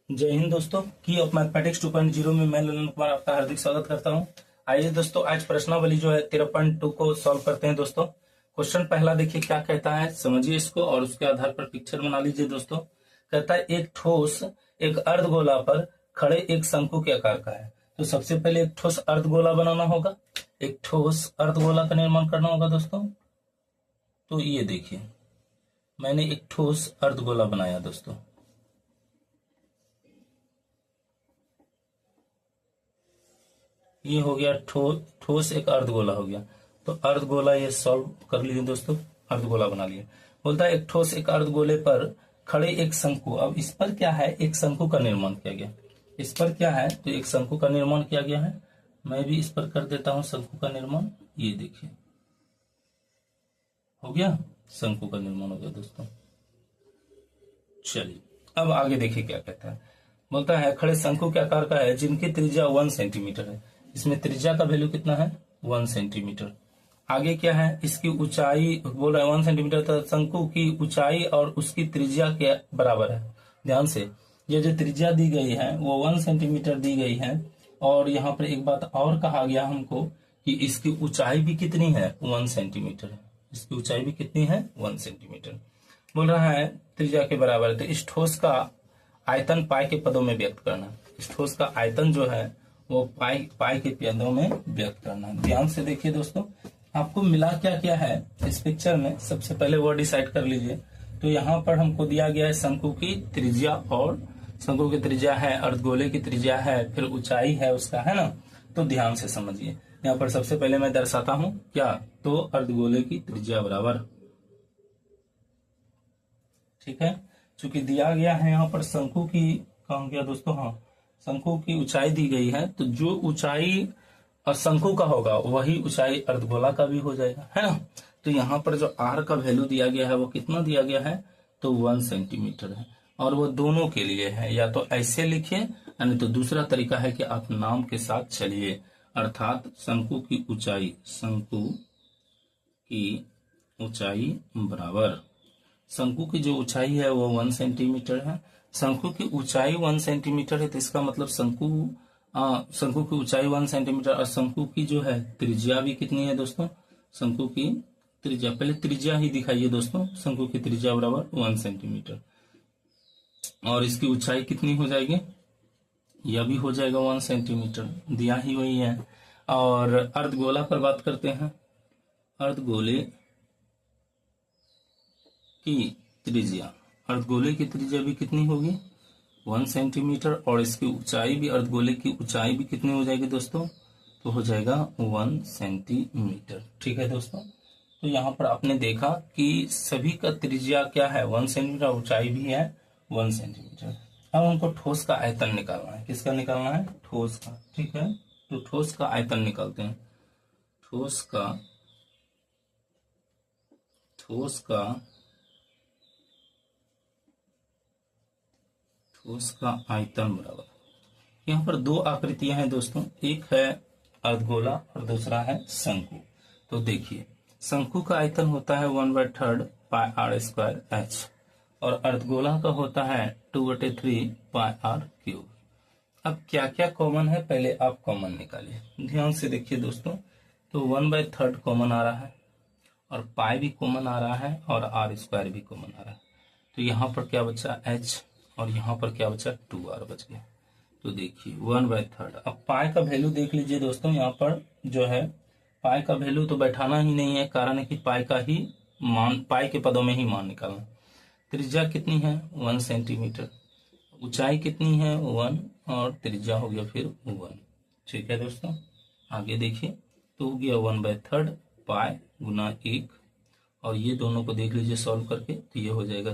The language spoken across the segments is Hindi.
जय हिंद दोस्तों। की ऑफ मैथमेटिक्स 2.0 में मैं ललन कुमार आपका हार्दिक स्वागत करता हूं। आइए दोस्तों, आज प्रश्नावली जो है 13.2 को सॉल्व करते हैं दोस्तों। क्वेश्चन पहला देखिए क्या कहता है, समझिए इसको और उसके आधार पर पिक्चर बना लीजिए दोस्तों। कहता है एक ठोस एक अर्धगोला पर खड़े एक शंकु के आकार का है। तो सबसे पहले एक ठोस अर्धगोला बनाना होगा, एक ठोस अर्धगोला का निर्माण करना होगा दोस्तों। तो ये देखिए मैंने एक ठोस अर्धगोला बनाया दोस्तों। ये हो गया ठोस एक अर्धगोला हो गया। तो अर्धगोला ये सॉल्व कर लीजिए दोस्तों, अर्धगोला बना लिए। बोलता है एक ठोस एक अर्धगोले पर खड़े एक शंकु। अब इस पर क्या है, एक शंकु का निर्माण किया गया। इस पर क्या है, तो एक शंकु का निर्माण किया गया है। मैं भी इस पर कर देता हूं शंकु का निर्माण। ये देखिए हो गया, शंकु का निर्माण हो गया दोस्तों। चलिए अब आगे देखिए क्या कहता है। बोलता है खड़े शंकु के आकार का है जिनकी त्रिज्या 1 सेंटीमीटर है। इसमें त्रिज्या का वैल्यू कितना है, 1 सेंटीमीटर। आगे क्या है, इसकी ऊंचाई बोल रहा है 1 सेंटीमीटर, तो शंकु की ऊंचाई और उसकी त्रिज्या के बराबर है। ध्यान से, ये जो त्रिज्या दी गई है वो 1 सेंटीमीटर दी गई है। और यहाँ पर एक बात और कहा गया हमको कि इसकी ऊंचाई भी कितनी है, 1 सेंटीमीटर है। इसकी ऊंचाई भी कितनी है, 1 सेंटीमीटर। बोल रहा है त्रिज्या के बराबर है। तो इस ठोस का आयतन पाई के पदों में व्यक्त करना। इस ठोस का आयतन जो है वो पाई के पदों में व्यक्त करना। ध्यान से देखिए दोस्तों, आपको मिला क्या क्या है इस पिक्चर में, सबसे पहले वो डिसाइड कर लीजिए। तो यहाँ पर हमको दिया गया है शंकु की त्रिज्या, और शंकु की त्रिज्या है, अर्धगोले की त्रिज्या है, फिर ऊंचाई है उसका, है ना। तो ध्यान से समझिए, यहाँ पर सबसे पहले मैं दर्शाता हूं क्या, तो अर्धगोले की त्रिज्या बराबर, ठीक है। चूंकि दिया गया है यहाँ पर शंकु की, कहा गया दोस्तों, हाँ शंकु की ऊंचाई दी गई है। तो जो ऊंचाई शंकु का होगा वही ऊंचाई अर्धगोला का भी हो जाएगा, है ना। तो यहाँ पर जो आर का वैल्यू दिया गया है वो कितना दिया गया है, तो 1 सेंटीमीटर है। और वो दोनों के लिए है, या तो ऐसे लिखिए, यानी तो दूसरा तरीका है कि आप नाम के साथ चलिए, अर्थात शंकु की ऊंचाई, शंकु की ऊंचाई बराबर, शंकु की जो ऊंचाई है वो 1 सेंटीमीटर है। शंकु की ऊंचाई 1 सेंटीमीटर है, तो इसका मतलब शंकु की ऊंचाई 1 सेंटीमीटर, और शंकु की जो है त्रिज्या भी कितनी है दोस्तों, शंकु की त्रिज्या, पहले त्रिज्या ही दिखाइए दोस्तों। शंकु की त्रिज्या बराबर 1 सेंटीमीटर, और इसकी ऊंचाई कितनी हो जाएगी, यह भी हो जाएगा 1 सेंटीमीटर, दिया ही वही है। और अर्धगोला पर बात करते हैं। अर्धगोले की त्रिज्या, अर्धगोले की त्रिज्या भी कितनी होगी, 1 सेंटीमीटर, और इसकी ऊंचाई भी, अर्धगोले की ऊंचाई भी कितनी हो जाएगी दोस्तों, तो हो जाएगा 1 सेंटीमीटर, ठीक है दोस्तों। तो यहाँ पर आपने देखा कि सभी का त्रिज्या क्या है, 1 सेंटीमीटर, ऊंचाई भी है 1 सेंटीमीटर। अब हमको ठोस का आयतन निकालना है। किसका निकालना है, ठोस का, ठीक है। तो ठोस का आयतन निकालते हैं। ठोस का आयतन बराबर, यहाँ पर दो आकृतियां हैं दोस्तों, एक है अर्धगोला और दूसरा है शंकु। तो देखिए शंकु का आयतन होता है 1/3 पाई आर स्क्वायर एच, और अर्धगोला का होता है 2/3 पाई आर क्यूब। अब क्या क्या कॉमन है, पहले आप कॉमन निकालिए। ध्यान से देखिए दोस्तों, तो 1/3 कॉमन आ रहा है, और पाई भी कॉमन आ रहा है, और आर स्क्वायर भी कॉमन आ रहा है। तो यहाँ पर क्या बचा, एच, और यहाँ पर क्या बचा, 2r बच गया। तो देखिए 1/3। अब पाई का वैल्यू देख लीजिए दोस्तों, यहाँ पर जो है पाई का वैल्यू तो बैठाना ही नहीं है, कारण है कि पाई का ही मान, पाई के पदों में ही मान निकालना। त्रिज्या कितनी है, 1 सेंटीमीटर, ऊंचाई कितनी है 1, और त्रिज्या हो गया फिर 1, ठीक है दोस्तों। आगे देखिए, तो हो गया 1/3 पाई गुना 1, और ये दोनों को देख लीजिए सॉल्व करके, तो ये हो जाएगा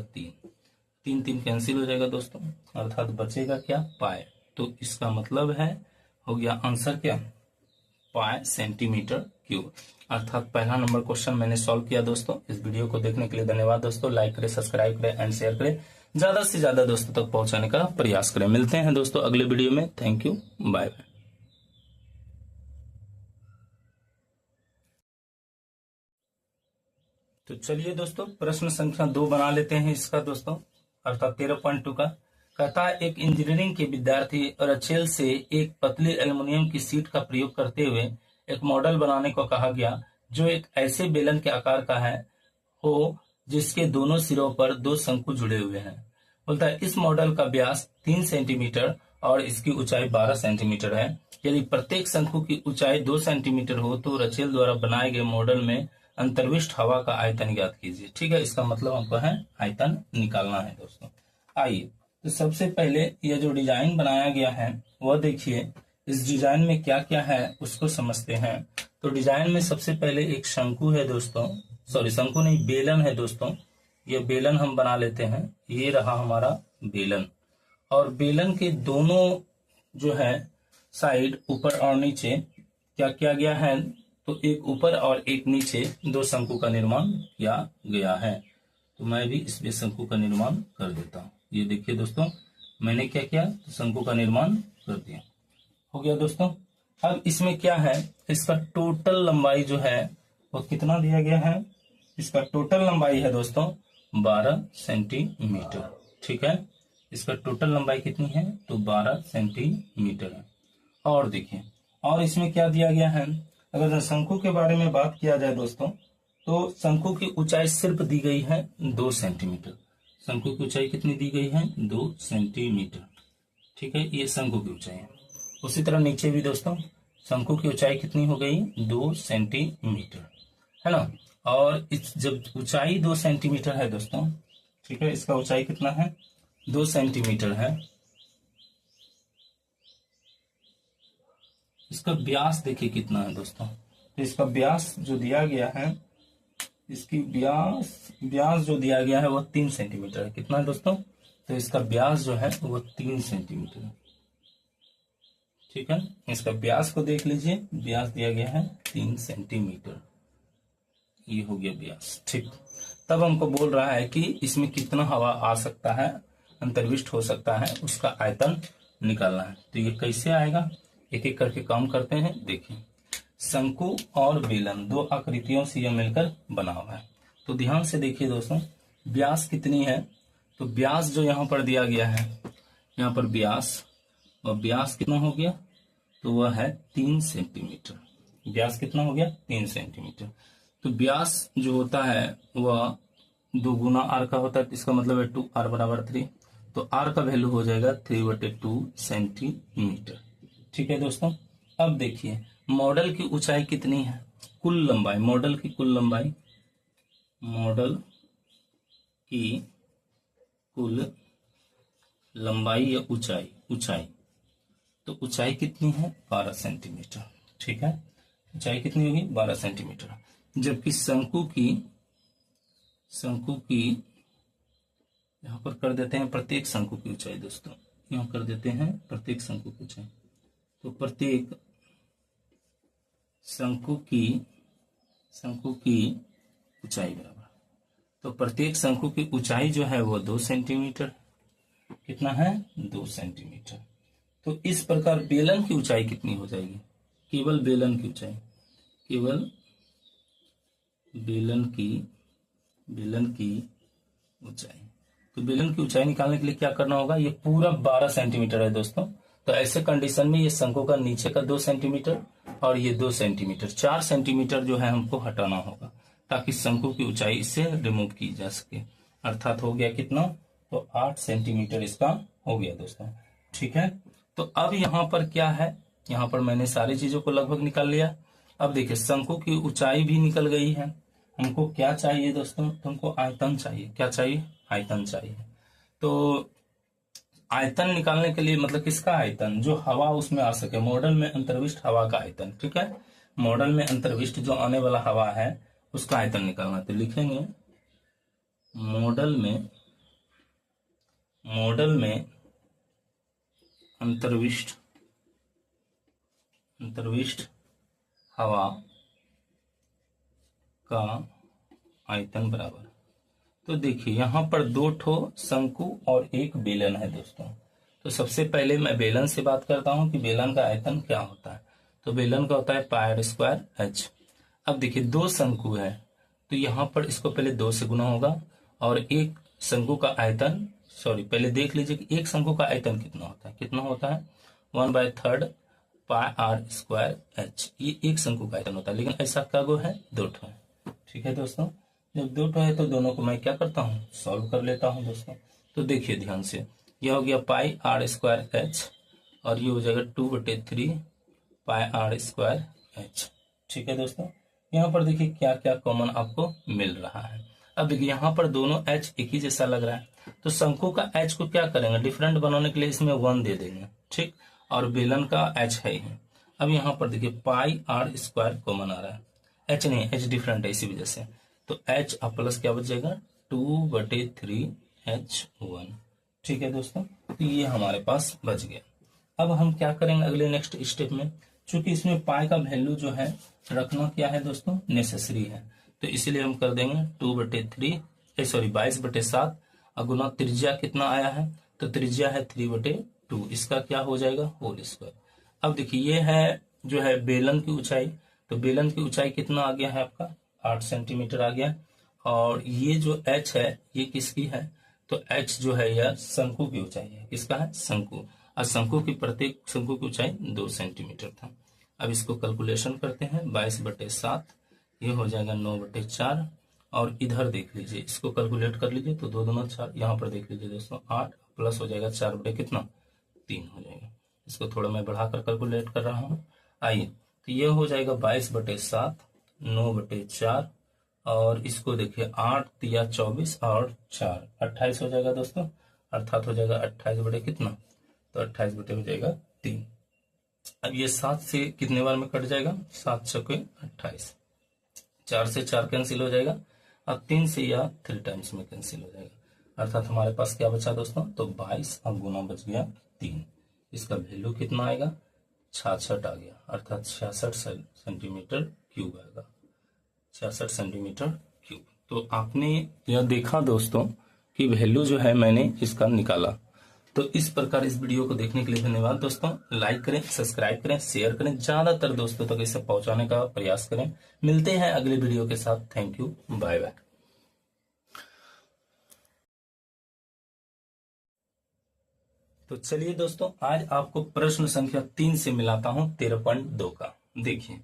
3 3 कैंसिल हो जाएगा दोस्तों, अर्थात बचेगा क्या, पाई। तो इसका मतलब है, हो गया आंसर क्या, पाई सेंटीमीटर क्यूब। अर्थात पहला नंबर क्वेश्चन मैंने सॉल्व किया दोस्तों। इस वीडियो को देखने के लिए धन्यवाद दोस्तों। लाइक करें, सब्सक्राइब करें एंड शेयर करें, ज्यादा से ज्यादा दोस्तों तक पहुंचाने का प्रयास करें। मिलते हैं दोस्तों अगले वीडियो में। Thank you, bye bye. तो चलिए दोस्तों प्रश्न संख्या 2 बना लेते हैं इसका दोस्तों, अर्थात 13.2 का। कहता है एक इंजीनियरिंग के विद्यार्थी रचेल से एक पतली एल्युमिनियम की शीट का प्रयोग करते हुए एक मॉडल बनाने को कहा गया जो एक ऐसे बेलन के आकार का है हो जिसके दोनों सिरों पर दो शंकु जुड़े हुए हैं। बोलता है इस मॉडल का व्यास 3 सेंटीमीटर और इसकी ऊंचाई 12 सेंटीमीटर है। यदि प्रत्येक शंकु की ऊंचाई 2 सेंटीमीटर हो तो रचेल द्वारा बनाए गए मॉडल में अंतर्विष्ट हवा का आयतन ज्ञात कीजिए। ठीक है, इसका मतलब हमको है आयतन निकालना है दोस्तों। आइए तो सबसे पहले यह जो डिजाइन बनाया गया है वह देखिए, इस डिजाइन में क्या क्या है उसको समझते हैं। तो डिजाइन में सबसे पहले एक शंकु है दोस्तों, सॉरी शंकु नहीं, बेलन है दोस्तों। ये बेलन हम बना लेते हैं, ये रहा हमारा बेलन। और बेलन के दोनों जो है साइड ऊपर और नीचे क्या किया गया है, तो एक ऊपर और एक नीचे दो शंकु का निर्माण किया गया है। तो मैं भी इसमें शंकु का निर्माण कर देता हूँ। ये देखिए दोस्तों, मैंने क्या किया, तो शंकु का निर्माण कर दिया। हो गया दोस्तों। अब इसमें क्या है, इसका टोटल लंबाई जो है वो कितना दिया गया है, इसका टोटल लंबाई है दोस्तों 12 सेंटीमीटर। ठीक है, इसका टोटल लंबाई कितनी है, तो 12 सेंटीमीटर है। और देखिए, और इसमें क्या दिया गया है, अगर शंकु के बारे में बात किया जाए दोस्तों, तो शंकु की ऊंचाई सिर्फ दी गई है 2 सेंटीमीटर। शंकु की ऊंचाई कितनी दी गई है, 2 सेंटीमीटर। ठीक है, ये शंकु की ऊंचाई है। उसी तरह नीचे भी दोस्तों शंकु की ऊंचाई कितनी हो गई, 2 सेंटीमीटर, है ना। और इस जब ऊंचाई 2 सेंटीमीटर है दोस्तों, ठीक है, इसका ऊंचाई कितना है, 2 सेंटीमीटर है। इसका व्यास देखिए कितना है दोस्तों, तो इसका व्यास जो दिया गया है, इसकी व्यास जो दिया गया है वो 3 सेंटीमीटर है। कितना है दोस्तों, तो इसका व्यास जो है वो 3 सेंटीमीटर है। ठीक है, इसका व्यास को देख लीजिए, व्यास दिया गया है 3 सेंटीमीटर, ये हो गया व्यास। ठीक, तब हमको बोल रहा है कि इसमें कितना हवा आ सकता है, अंतर्विष्ट हो सकता है, उसका आयतन निकालना है। तो ये कैसे आएगा, एक एक करके काम करते हैं। देखिए, शंकु और बेलन दो आकृतियों से यह मिलकर बना हुआ है। तो ध्यान से देखिए दोस्तों, व्यास कितनी है, तो व्यास जो यहाँ पर दिया गया है, यहाँ पर व्यास, और व्यास कितना हो गया, तो वह है 3 सेंटीमीटर। व्यास कितना हो गया, 3 सेंटीमीटर। तो व्यास जो होता है वह 2 गुना आर का होता है, इसका मतलब है 2r बराबर 3। तो आर का वैल्यू हो जाएगा 3/2 सेंटीमीटर। ठीक है दोस्तों। अब देखिए, मॉडल की ऊंचाई कितनी है, कुल लंबाई, मॉडल की कुल लंबाई, मॉडल की कुल लंबाई या ऊंचाई, तो ऊंचाई कितनी है, 12 सेंटीमीटर। ठीक है, ऊंचाई कितनी होगी, 12 सेंटीमीटर। जबकि शंकु की यहां पर कर देते हैं प्रत्येक शंकु की ऊंचाई दोस्तों, यहां कर देते हैं प्रत्येक शंकु की ऊंचाई। तो प्रत्येक शंकु की ऊंचाई बराबर, तो प्रत्येक शंकु की ऊंचाई जो है वो 2 सेंटीमीटर, कितना है, 2 सेंटीमीटर। तो इस प्रकार बेलन की ऊंचाई कितनी हो जाएगी, केवल बेलन की ऊंचाई, केवल बेलन की ऊंचाई। तो बेलन की ऊंचाई निकालने के लिए क्या करना होगा, ये पूरा 12 सेंटीमीटर है दोस्तों। तो ऐसे कंडीशन में ये शंकु का नीचे का 2 सेंटीमीटर और ये 2 सेंटीमीटर, 4 सेंटीमीटर जो है हमको हटाना होगा, ताकि शंकु की ऊंचाई इससे रिमूव की जा सके। अर्थात हो गया कितना, तो 8 सेंटीमीटर इसका हो गया दोस्तों। ठीक है, तो अब यहाँ पर क्या है, यहाँ पर मैंने सारी चीजों को लगभग निकाल लिया। अब देखिए, शंकु की ऊंचाई भी निकल गई है। हमको क्या चाहिए दोस्तों, तो हमको आयतन चाहिए। क्या चाहिए, आयतन चाहिए। तो आयतन निकालने के लिए, मतलब किसका आयतन, जो हवा उसमें आ सके, मॉडल में अंतर्विष्ट हवा का आयतन। ठीक है, मॉडल में अंतर्विष्ट जो आने वाला हवा है उसका आयतन निकालना। तो लिखेंगे मॉडल में अंतर्विष्ट हवा का आयतन बराबर। तो देखिए, यहाँ पर 2 ठो शंकु और एक बेलन है दोस्तों। तो सबसे पहले मैं बेलन से बात करता हूँ कि बेलन का आयतन क्या होता है। तो बेलन का होता है πr²h। अब देखिए, 2 शंकु है, तो यहाँ पर इसको पहले 2 से गुना होगा, और एक शंकु का आयतन सॉरी पहले देख लीजिए कि एक शंकु का आयतन कितना होता है। कितना होता है 1/3 पाई आर स्क्वायर एच। ये एक शंकु का आयतन होता है, लेकिन ऐसा क्या गो है, दो ठो है। ठीक है दोस्तों, जब दो ठो है तो दोनों को मैं क्या करता हूँ, सॉल्व कर लेता हूँ दोस्तों। तो देखिए ध्यान से, यह हो गया पाई आर स्क्वायर एच और ये हो जाएगा 2/3 पाई आर स्क्वायर एच। ठीक है दोस्तों, यहाँ पर देखिए क्या क्या कॉमन आपको मिल रहा है। अब देखिए यहाँ पर दोनों एच एक ही जैसा लग रहा है, तो शंकु का एच को क्या करेंगे, डिफरेंट बनाने के लिए इसमें 1 दे देंगे। ठीक, और बेलन का एच है ही। अब यहाँ पर देखिए पाई आर स्क्वायर कॉमन आ रहा है, एच नहीं, एच डिफरेंट है इसी वजह से, तो एच अब प्लस क्या बचेगा 2/3H1। ठीक है दोस्तों, तो ये हमारे पास बच गया। अब हम क्या करेंगे अगले नेक्स्ट स्टेप में, चूंकि इसमें पाई का वैल्यू जो है रखना क्या है दोस्तों, नेसेसरी है, तो इसलिए हम कर देंगे 22/7 गुना त्रिज्या कितना आया है, तो त्रिज्या है 3/2, इसका क्या हो जाएगा होल स्क्वायर। अब देखिए ये है जो है बेलन की ऊंचाई, तो बेलन की ऊंचाई कितना आ गया है आपका 8 सेंटीमीटर आ गया, और ये जो h है ये किसकी है, तो h जो है यह शंकु की ऊंचाई है। किसका है, शंकु, और शंकु की प्रत्येक शंकु की ऊंचाई 2 सेंटीमीटर था। अब इसको कैलकुलेशन करते हैं, 22/7 ये हो जाएगा 9/4, और इधर देख लीजिए इसको कैलकुलेट कर लीजिए, तो 2 दूना 4, यहाँ पर देख लीजिए दोस्तों 8 प्लस हो जाएगा 4/3 हो जाएगा। इसको थोड़ा मैं बढ़ाकर कैलकुलेट कर रहा हूँ, आइए, तो ये हो जाएगा 22/7 9/4, और इसको देखिए 8 तिया 24 और 4 28 हो जाएगा दोस्तों, अर्थात हो जाएगा 28 बटे कितना, तो 28 बटे हो जाएगा 3। अब ये 7 से कितने बार में कट जाएगा, 7 छक्के 28, 4 से 4 कैंसिल हो जाएगा, अब 3 से या 3 टाइम्स में कैंसिल हो जाएगा, अर्थात हमारे पास क्या बचा दोस्तों, तो 22 अब गुना बच गया 3, इसका वैल्यू कितना आएगा 66 आ गया, अर्थात 66 सेंटीमीटर क्यूब आएगा, 66 सेंटीमीटर क्यूब। तो आपने यह देखा दोस्तों कि वैल्यू जो है मैंने इसका निकाला। तो इस प्रकार इस वीडियो को देखने के लिए धन्यवाद दोस्तों। लाइक करें, सब्सक्राइब करें, शेयर करें, ज्यादातर दोस्तों तक इसे पहुंचाने का प्रयास करें। मिलते हैं अगले वीडियो के साथ। Thank you, bye bye. तो चलिए दोस्तों, आज आपको प्रश्न संख्या 3 से मिलाता हूं 13.2 का। देखिए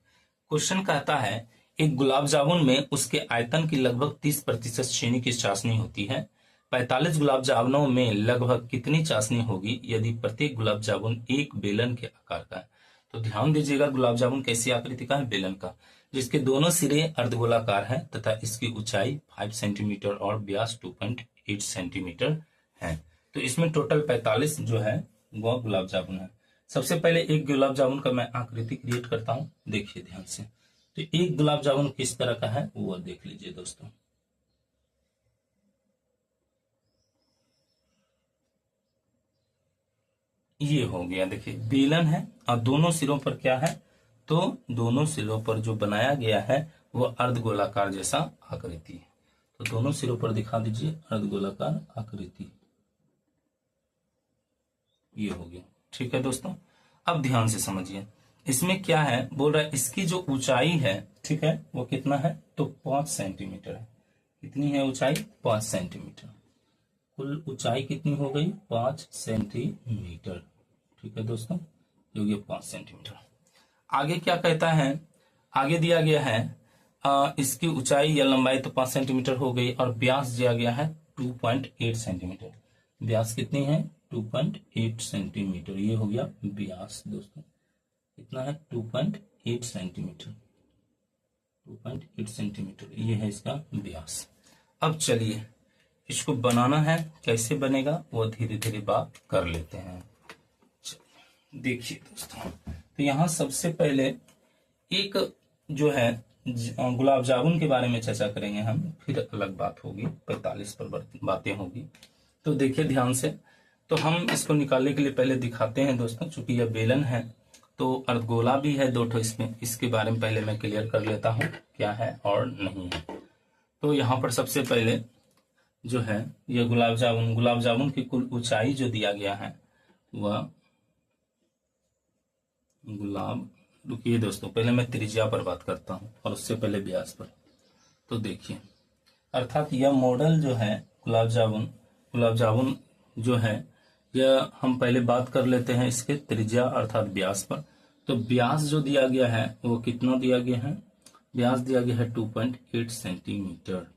क्वेश्चन कहता है, एक गुलाब जामुन में उसके आयतन की लगभग 30% चीनी की चाशनी होती है। 45 गुलाब जामुनों में लगभग कितनी चाशनी होगी यदि प्रत्येक गुलाब जामुन एक बेलन के आकार का है। तो ध्यान दीजिएगा, गुलाब जामुन कैसी आकृति का है, बेलन का, जिसके दोनों सिरे अर्धगोलाकार हैं तथा इसकी ऊंचाई 5 सेंटीमीटर और व्यास 2.8 सेंटीमीटर है। तो इसमें टोटल 45 जो है वह गुलाब जामुन है। सबसे पहले एक गुलाब जामुन का मैं आकृति क्रिएट करता हूं, देखिए ध्यान से। तो एक गुलाब जामुन किस तरह का है वो देख लीजिए दोस्तों। ये हो गया, देखिए बेलन है और दोनों सिरों पर क्या है, तो दोनों सिरों पर जो बनाया गया है वह अर्धगोलाकार जैसा आकृति है। तो दोनों सिरों पर दिखा दीजिए अर्धगोलाकार आकृति, ये हो गया। ठीक है दोस्तों, अब ध्यान से समझिए, इसमें क्या है, बोल रहा है इसकी जो ऊंचाई है, ठीक है, वो कितना है, तो 5 सेंटीमीटर है। कितनी है ऊंचाई, 5 सेंटीमीटर। कुल ऊंचाई कितनी हो गई, 5 सेंटीमीटर। ठीक है दोस्तों, जो ये 5 सेंटीमीटर। आगे क्या कहता है, आगे दिया गया है इसकी ऊंचाई या लंबाई तो 5 सेंटीमीटर हो गई, और व्यास दिया गया है 2.8 सेंटीमीटर। व्यास कितनी है, 2.8 सेंटीमीटर। ये हो गया व्यास दोस्तों, कितना है 2.8 सेंटीमीटर। 2.8 सेंटीमीटर ये है इसका व्यास। अब चलिए इसको बनाना है, कैसे बनेगा वो धीरे धीरे बात कर लेते हैं। देखिए दोस्तों, तो यहां सबसे पहले एक जो है गुलाब जामुन के बारे में चर्चा करेंगे हम, फिर अलग बात होगी, 45 पर बातें होगी। तो देखिए ध्यान से, तो हम इसको निकालने के लिए पहले दिखाते हैं दोस्तों, चूंकि यह बेलन है तो अर्धगोला भी है 2 ठो इसमें, इसके बारे में पहले मैं क्लियर कर लेता हूं क्या है और नहीं है। तो यहाँ पर सबसे पहले जो है यह गुलाब जामुन की कुल ऊंचाई जो दिया गया है वह रुकिए दोस्तों, पहले मैं त्रिज्या पर बात करता हूं और उससे पहले व्यास पर। तो देखिए, अर्थात यह मॉडल जो है गुलाब जामुन जो है यह हम पहले बात कर लेते हैं इसके त्रिज्या अर्थात व्यास पर। तो व्यास जो दिया गया है वो कितना दिया गया है, व्यास दिया गया है 2.8 सेंटीमीटर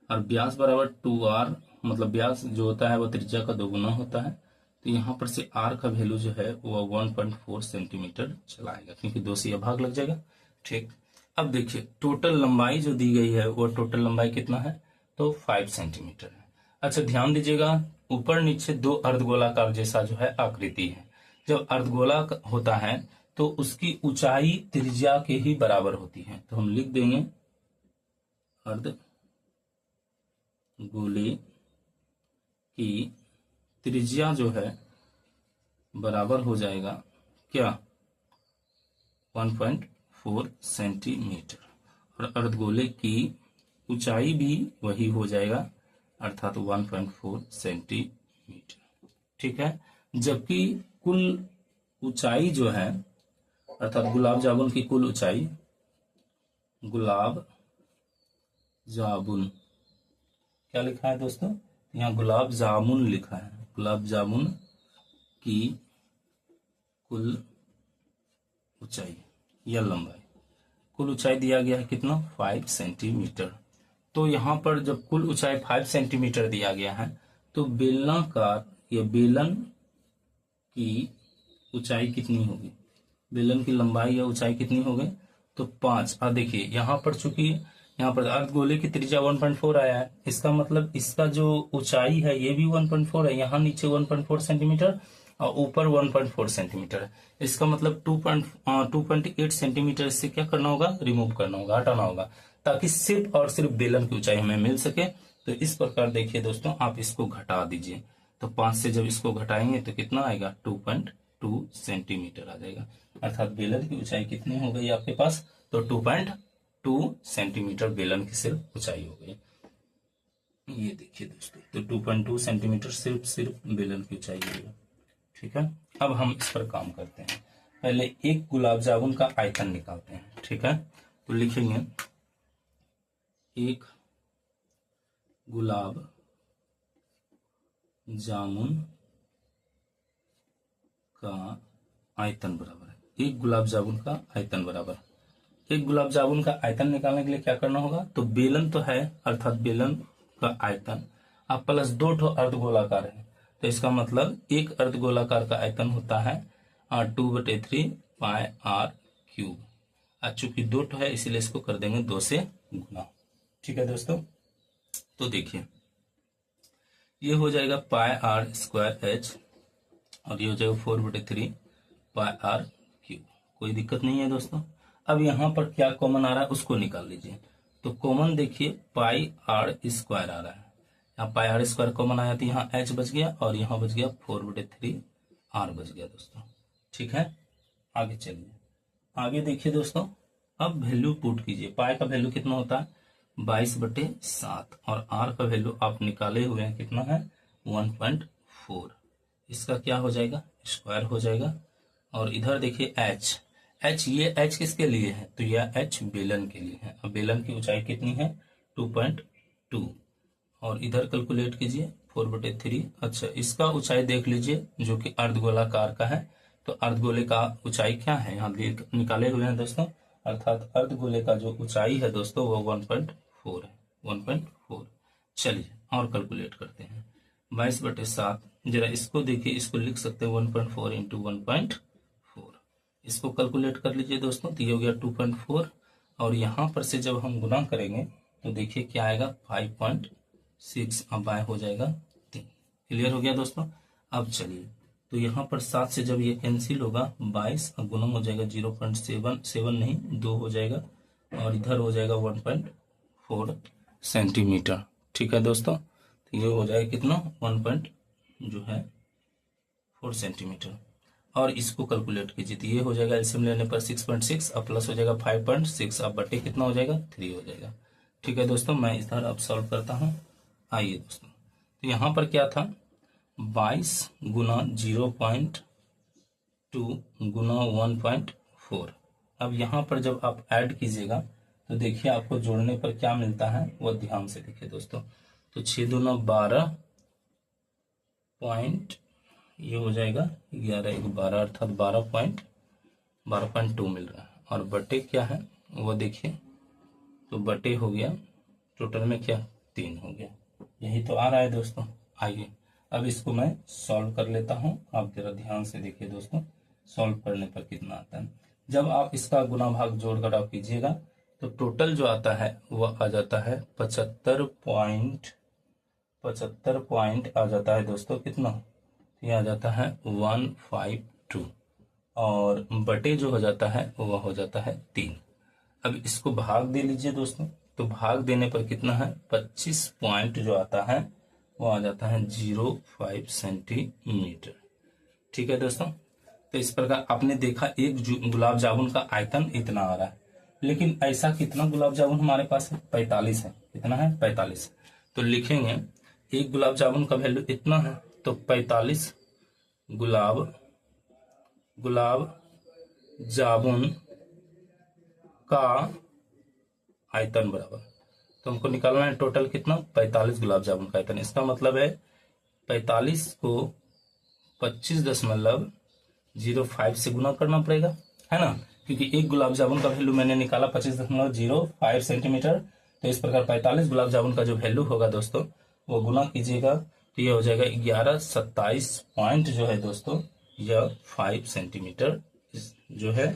और व्यास बराबर 2r, मतलब व्यास जो होता है वो त्रिज्या का दोगुना होता है। तो यहाँ पर से r का वैल्यू जो है वो 1.4 सेंटीमीटर चलाएगा, क्योंकि 2 से यह भाग लग जाएगा। ठीक, अब देखिए टोटल लंबाई जो दी गई है वो टोटल लंबाई कितना है, तो 5 सेंटीमीटर है। अच्छा ध्यान दीजिएगा, ऊपर नीचे दो अर्धगोलाकार जैसा जो है आकृति है। जब अर्धगोला होता है तो उसकी ऊंचाई त्रिज्या के ही बराबर होती है। तो हम लिख देंगे अर्धगोले की त्रिज्या जो है बराबर हो जाएगा क्या, 1.4 सेंटीमीटर, और अर्धगोले की ऊंचाई भी वही हो जाएगा अर्थात 1.4 सेंटीमीटर। ठीक है, जबकि कुल ऊंचाई जो है अर्थात गुलाब जामुन की कुल ऊंचाई, गुलाब जामुन क्या लिखा है दोस्तों, यहाँ गुलाब जामुन लिखा है, गुलाब जामुन की कुल ऊंचाई या लंबाई, कुल ऊंचाई दिया गया है कितना, 5 सेंटीमीटर। तो यहाँ पर जब कुल ऊंचाई 5 सेंटीमीटर दिया गया है तो बेलनाकार या बेलन की ऊंचाई कितनी होगी, बेलन की लंबाई या ऊंचाई कितनी होगी, तो 5। और देखिए यहाँ पर चूंकि यहाँ पर अर्धगोले की त्रिज्या 1.4 आया है, इसका मतलब इसका जो ऊंचाई है ये भी 1.4 है, यहाँ नीचे 1.4 सेंटीमीटर और ऊपर 1.4 सेंटीमीटर है। इसका मतलब 2.8 सेंटीमीटर इससे क्या करना होगा, रिमूव करना होगा, हटाना होगा, ताकि सिर्फ और सिर्फ बेलन की ऊंचाई हमें मिल सके। तो इस प्रकार देखिए दोस्तों, आप इसको घटा दीजिए, तो 5 से जब इसको घटाएंगे तो कितना आएगा, 2.2 सेंटीमीटर आ जाएगा, अर्थात बेलन की ऊंचाई कितनी हो गई आपके पास, तो 2.2 सेंटीमीटर बेलन की सिर्फ ऊंचाई हो गई। ये देखिए दोस्तों, तो 2.2 सेंटीमीटर सिर्फ बेलन की ऊंचाई हो गई। ठीक है, अब हम इस पर काम करते हैं। पहले एक गुलाब जामुन का आयतन निकालते हैं। ठीक है, तो लिखेंगे एक गुलाब जामुन का आयतन बराबर है, एक गुलाब जामुन का आयतन बराबर, एक गुलाब जामुन का आयतन निकालने के लिए क्या करना होगा, तो बेलन तो है अर्थात बेलन का आयतन अब प्लस 2 ठो अर्धगोलाकार है, तो इसका मतलब एक अर्धगोलाकार का आयतन होता है 2/3 पाई r क्यूब। चूंकि 2 ठो है इसीलिए इसको कर देंगे 2 से गुना। ठीक है दोस्तों, तो देखिए ये हो जाएगा पाई r स्क्वायर h और ये हो जाएगा 4/3 पाई r क्यूब। कोई दिक्कत नहीं है दोस्तों। अब यहाँ पर क्या कॉमन आ रहा है उसको निकाल लीजिए। तो कॉमन देखिए पाई r स्क्वायर आ रहा है, यहाँ पाई r स्क्वायर कॉमन आया तो यहाँ h बच गया और यहाँ बच गया 4/3 r बच गया दोस्तों। ठीक है, आगे चलिए, आगे देखिए दोस्तों, अब वैल्यू पुट कीजिए। पाई का वैल्यू कितना होता है 22/7 और r का वैल्यू आप निकाले हुए हैं कितना है 1.4, इसका क्या हो जाएगा स्क्वायर हो जाएगा। और इधर देखिए h ये h किसके लिए है, तो यह h बेलन के लिए है। अब बेलन की ऊंचाई कितनी है 2.2 और इधर कैलकुलेट कीजिए 4/3। अच्छा इसका ऊंचाई देख लीजिए जो कि अर्धगोलाकार का है, तो अर्धगोले का ऊंचाई क्या है यहाँ निकाले हुए हैं दोस्तों, अर्थात अर्धगोले का जो ऊंचाई है दोस्तों वो 1.4 है, 1.4। चलिए और कैलकुलेट करते हैं 22/7, जरा इसको देखिए, इसको लिख सकते हैं 1.4 इंटू 1.4, इसको कैलकुलेट कर लीजिए दोस्तों, तो ये हो गया 2.4 और यहाँ पर से जब हम गुना करेंगे तो देखिए क्या आएगा 5.6, अब बाय हो जाएगा 3। क्लियर हो गया दोस्तों। अब चलिए, तो यहाँ पर 7 से जब ये कैंसिल होगा 22 अब गुना हो जाएगा 0.7 नहीं 2 हो जाएगा और इधर हो जाएगा 1.4 सेंटीमीटर। ठीक है दोस्तों, तो ये हो जाएगा कितना 1.4 सेंटीमीटर और इसको कैलकुलेट कीजिए तो ये हो जाएगा एलसीएम लेने पर 6.6 अब प्लस हो जाएगा 5.6 अब बटे कितना हो जाएगा 3 हो जाएगा। ठीक है दोस्तों, मैं इधर अब सॉल्व करता हूँ। आइए दोस्तों, तो यहाँ पर क्या था 22 गुना 0.2 गुना 1.4। अब यहाँ पर जब आप ऐड कीजिएगा तो देखिए आपको जोड़ने पर क्या मिलता है वो ध्यान से देखिए दोस्तों। तो 6 दूना 12 पॉइंट, ये हो जाएगा 11 1 12 अर्थात 12.2 मिल रहा है। और बटे क्या है वो देखिए, तो बटे हो गया टोटल में क्या 3 हो गया, यही तो आ रहा है दोस्तों। आइए अब इसको मैं सॉल्व कर लेता हूं, आप जरा ध्यान से देखिए दोस्तों, सॉल्व करने पर कितना आता है। जब आप इसका गुना भाग जोड़कर आप कीजिएगा तो टोटल जो आता है वह आ जाता है 75 पॉइंट आ जाता है दोस्तों, कितना, ये आ जाता है 152 और बटे जो हो जाता है वह हो जाता है 3। अब इसको भाग दे लीजिए दोस्तों, तो भाग देने पर कितना है 25 पॉइंट जो आता है वो आ जाता है 05 सेंटीमीटर। ठीक है दोस्तों, तो इस प्रकार आपने देखा एक गुलाब जामुन का आयतन इतना आ रहा है, लेकिन ऐसा कितना गुलाब जामुन हमारे पास है 45 है, कितना है 45। तो लिखेंगे एक गुलाब जामुन का वैल्यू इतना है, तो 45 गुलाब जामुन का आयतन बराबर, तो हमको निकालना है टोटल कितना 45 गुलाब जामुन का आयतन। इसका मतलब है 45 को 25.05 से गुना करना पड़ेगा, है ना, क्योंकि एक गुलाब जामुन का वैल्यू मैंने निकाला 25.05 सेंटीमीटर। तो इस प्रकार 45 गुलाब जामुन का जो वैल्यू होगा दोस्तों वो गुना कीजिएगा तो ये हो जाएगा 1127 पॉइंट जो है दोस्तों यह 5 सेंटीमीटर जो है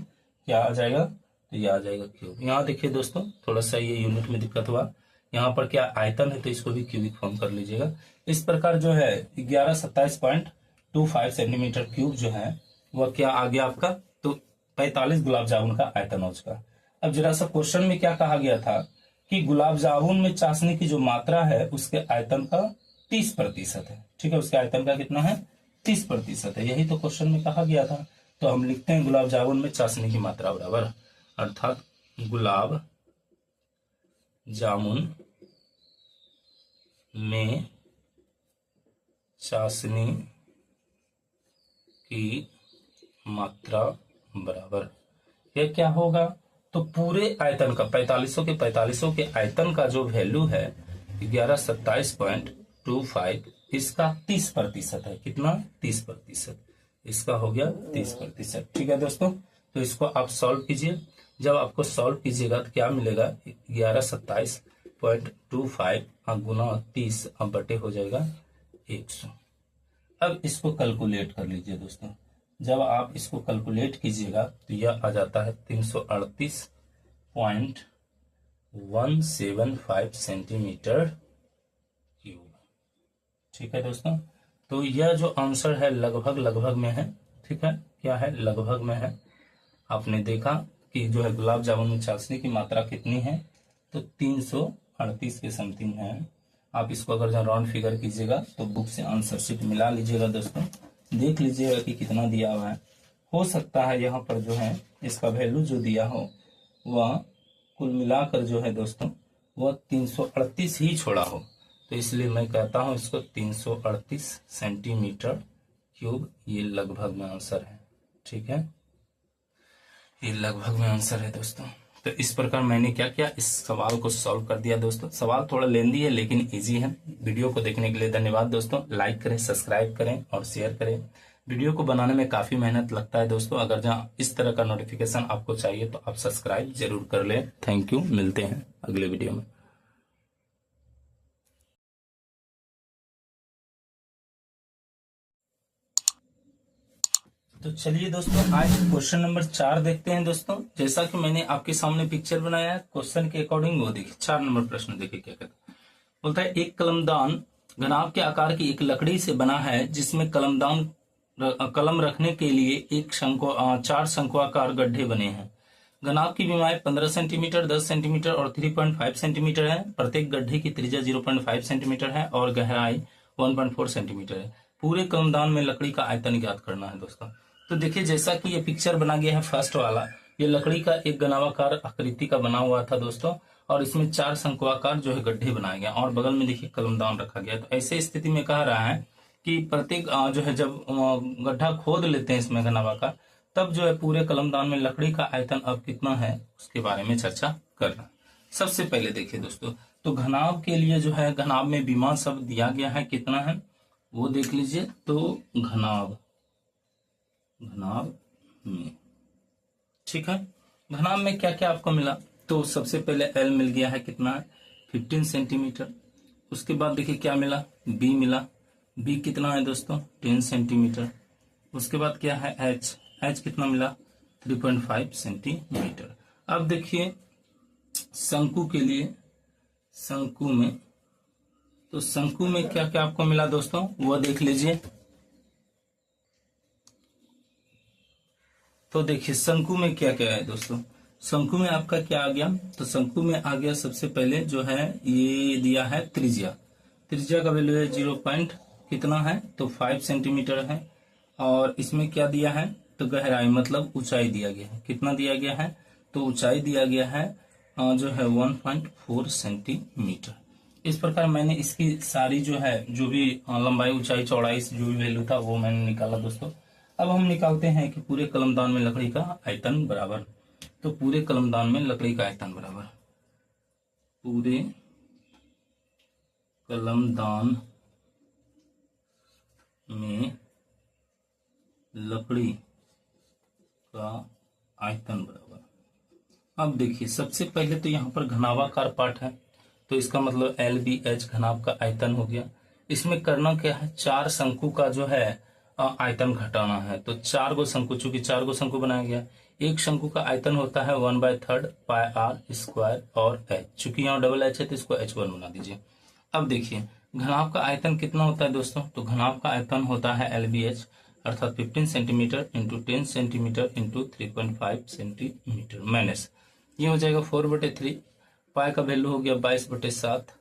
क्या आ जाएगा, तो ये आ जाएगा क्यूब। यहाँ देखिए दोस्तों थोड़ा सा ये यूनिट में दिक्कत हुआ, यहाँ पर क्या आयतन है तो इसको भी क्यूबिक फॉर्म कर लीजिएगा। इस प्रकार जो है 1127.25 सेंटीमीटर क्यूब जो है वह क्या आ गया आपका, तो 45 गुलाब जामुन का आयतन हो चुका। अब जरा सा क्वेश्चन में क्या कहा गया था कि गुलाब जामुन में चाशनी की जो मात्रा है उसके आयतन का 30% है। ठीक है, उसके आयतन का कितना है 30% है, यही तो क्वेश्चन में कहा गया था। तो हम लिखते हैं गुलाब जामुन में चाशनी की मात्रा बराबर, अर्थात गुलाब जामुन में चाशनी की मात्रा बराबर यह क्या होगा, तो पूरे आयतन का 45 के आयतन का जो वैल्यू है 1127.25 इसका 30% है, कितना 30%, इसका हो गया 30%। ठीक है दोस्तों, तो इसको आप सॉल्व कीजिए। जब आपको सॉल्व कीजिएगा तो क्या मिलेगा 1127.25 गुना 30 बटे हो जाएगा 100। अब इसको कैलकुलेट कर लीजिए दोस्तों, जब आप इसको कैलकुलेट कीजिएगा तो यह आ जाता है 338.175 सेंटीमीटर क्यूब। ठीक है दोस्तों, तो यह जो आंसर है लगभग में है। ठीक है, क्या है लगभग में है। आपने देखा कि जो है गुलाब जामुन में चाशनी की मात्रा कितनी है, तो 338 के समथिंग है। आप इसको अगर जहाँ राउंड फिगर कीजिएगा तो बुक से आंसर शीट मिला लीजिएगा दोस्तों, देख लीजिएगा कि कितना दिया हुआ है। हो सकता है यहाँ पर जो है इसका वैल्यू जो दिया हो वह कुल मिलाकर जो है दोस्तों वह 338 ही छोड़ा हो, तो इसलिए मैं कहता हूं इसको 338 सेंटीमीटर क्यूब ये लगभग में आंसर है। ठीक है, ये लगभग में आंसर है दोस्तों। तो इस प्रकार मैंने क्या किया, इस सवाल को सॉल्व कर दिया दोस्तों। सवाल थोड़ा लेंदी है लेकिन इजी है। वीडियो को देखने के लिए धन्यवाद दोस्तों। लाइक करें, सब्सक्राइब करें और शेयर करें। वीडियो को बनाने में काफी मेहनत लगता है दोस्तों। अगर जहां इस तरह का नोटिफिकेशन आपको चाहिए तो आप सब्सक्राइब जरूर कर लें। थैंक यू, मिलते हैं अगले वीडियो में। तो चलिए दोस्तों आज क्वेश्चन नंबर 4 देखते हैं दोस्तों। जैसा कि मैंने आपके सामने पिक्चर बनाया है क्वेश्चन के अकॉर्डिंग, वो देखिए 4 नंबर प्रश्न देखिए क्या कहता है। बोलता है एक कलमदान घनाभ के आकार की एक लकड़ी से बना है जिसमें कलम रखने के लिए 4 शंकुआकार गड्ढे बने हैं। घनाभ की विमाएं 15 सेंटीमीटर, 10 सेंटीमीटर और 3.5 सेंटीमीटर है। प्रत्येक गड्ढे की त्रिज्या 0.5 सेंटीमीटर है और गहराई 1.4 सेंटीमीटर है। पूरे कलमदान में लकड़ी का आयतन ज्ञात करना है दोस्तों। तो देखिए जैसा कि ये पिक्चर बना गया है फर्स्ट वाला, ये लकड़ी का एक घनाभाकार आकृति का बना हुआ था दोस्तों, और इसमें 4 शंकुआकार जो है गड्ढे बनाए गए और बगल में देखिए कलमदान रखा गया। तो ऐसे स्थिति में कह रहा है कि प्रत्येक जो है जब गड्ढा खोद लेते हैं इसमें घनाभाकार, तब जो है पूरे कलमदान में लकड़ी का आयतन अब कितना है उसके बारे में चर्चा करना। सबसे पहले देखिए दोस्तों, तो घनाभ के लिए जो है घनाभ में विमा शब्द दिया गया है कितना है वो देख लीजिए। तो घनाभ, घनाभ में, ठीक है। घनाभ में क्या क्या आपको मिला, तो सबसे पहले एल मिल गया है, कितना है 15 सेंटीमीटर। उसके बाद देखिए क्या मिला, बी मिला, बी कितना है दोस्तों 10 सेंटीमीटर। उसके बाद क्या है एच, एच कितना मिला 3.5 सेंटीमीटर। अब देखिए शंकु के लिए, शंकु में, तो शंकु में क्या क्या आपको मिला दोस्तों वो देख लीजिए। तो देखिए शंकु में क्या क्या है दोस्तों, शंकु में आपका क्या आ गया, तो शंकु में आ गया सबसे पहले जो है ये दिया है त्रिज्या, त्रिज्या का वैल्यू है 0 पॉइंट कितना है तो 5 सेंटीमीटर है। और इसमें क्या दिया है, तो गहराई मतलब ऊंचाई दिया गया है, कितना दिया गया है, तो ऊंचाई दिया गया है जो है 1.4 सेंटीमीटर। इस प्रकार मैंने इसकी सारी जो है जो भी लंबाई ऊंचाई चौड़ाई जो भी वैल्यू था वो मैंने निकाला दोस्तों। अब हम निकालते हैं कि पूरे कलमदान में लकड़ी का आयतन बराबर, तो पूरे कलमदान में लकड़ी का आयतन बराबर, पूरे कलमदान में लकड़ी का आयतन बराबर। अब देखिए सबसे पहले तो यहाँ पर घनाभाकार पार्ट है, तो इसका मतलब LBH घनाभ का आयतन हो गया। इसमें करना क्या है, चार शंकु का जो है आयतन घटाना है। तो चार गो शंकु, चूंकि चार गो शंकु बनाया गया, एक शंकु का आयतन होता है 1/3 पाई आर स्क्वायर और एच, चूंकि यहाँ डबल एच है तो इसको H1 बना दीजिए। अब देखिए घनाभ का आयतन कितना होता है दोस्तों, तो घनाभ का आयतन होता है LBH अर्थात 15 centimetre into 10 centimetre into 3.5 centimetre minus, ये हो जाएगा 4/3, पाई का वैल्यू हो गया 22/7,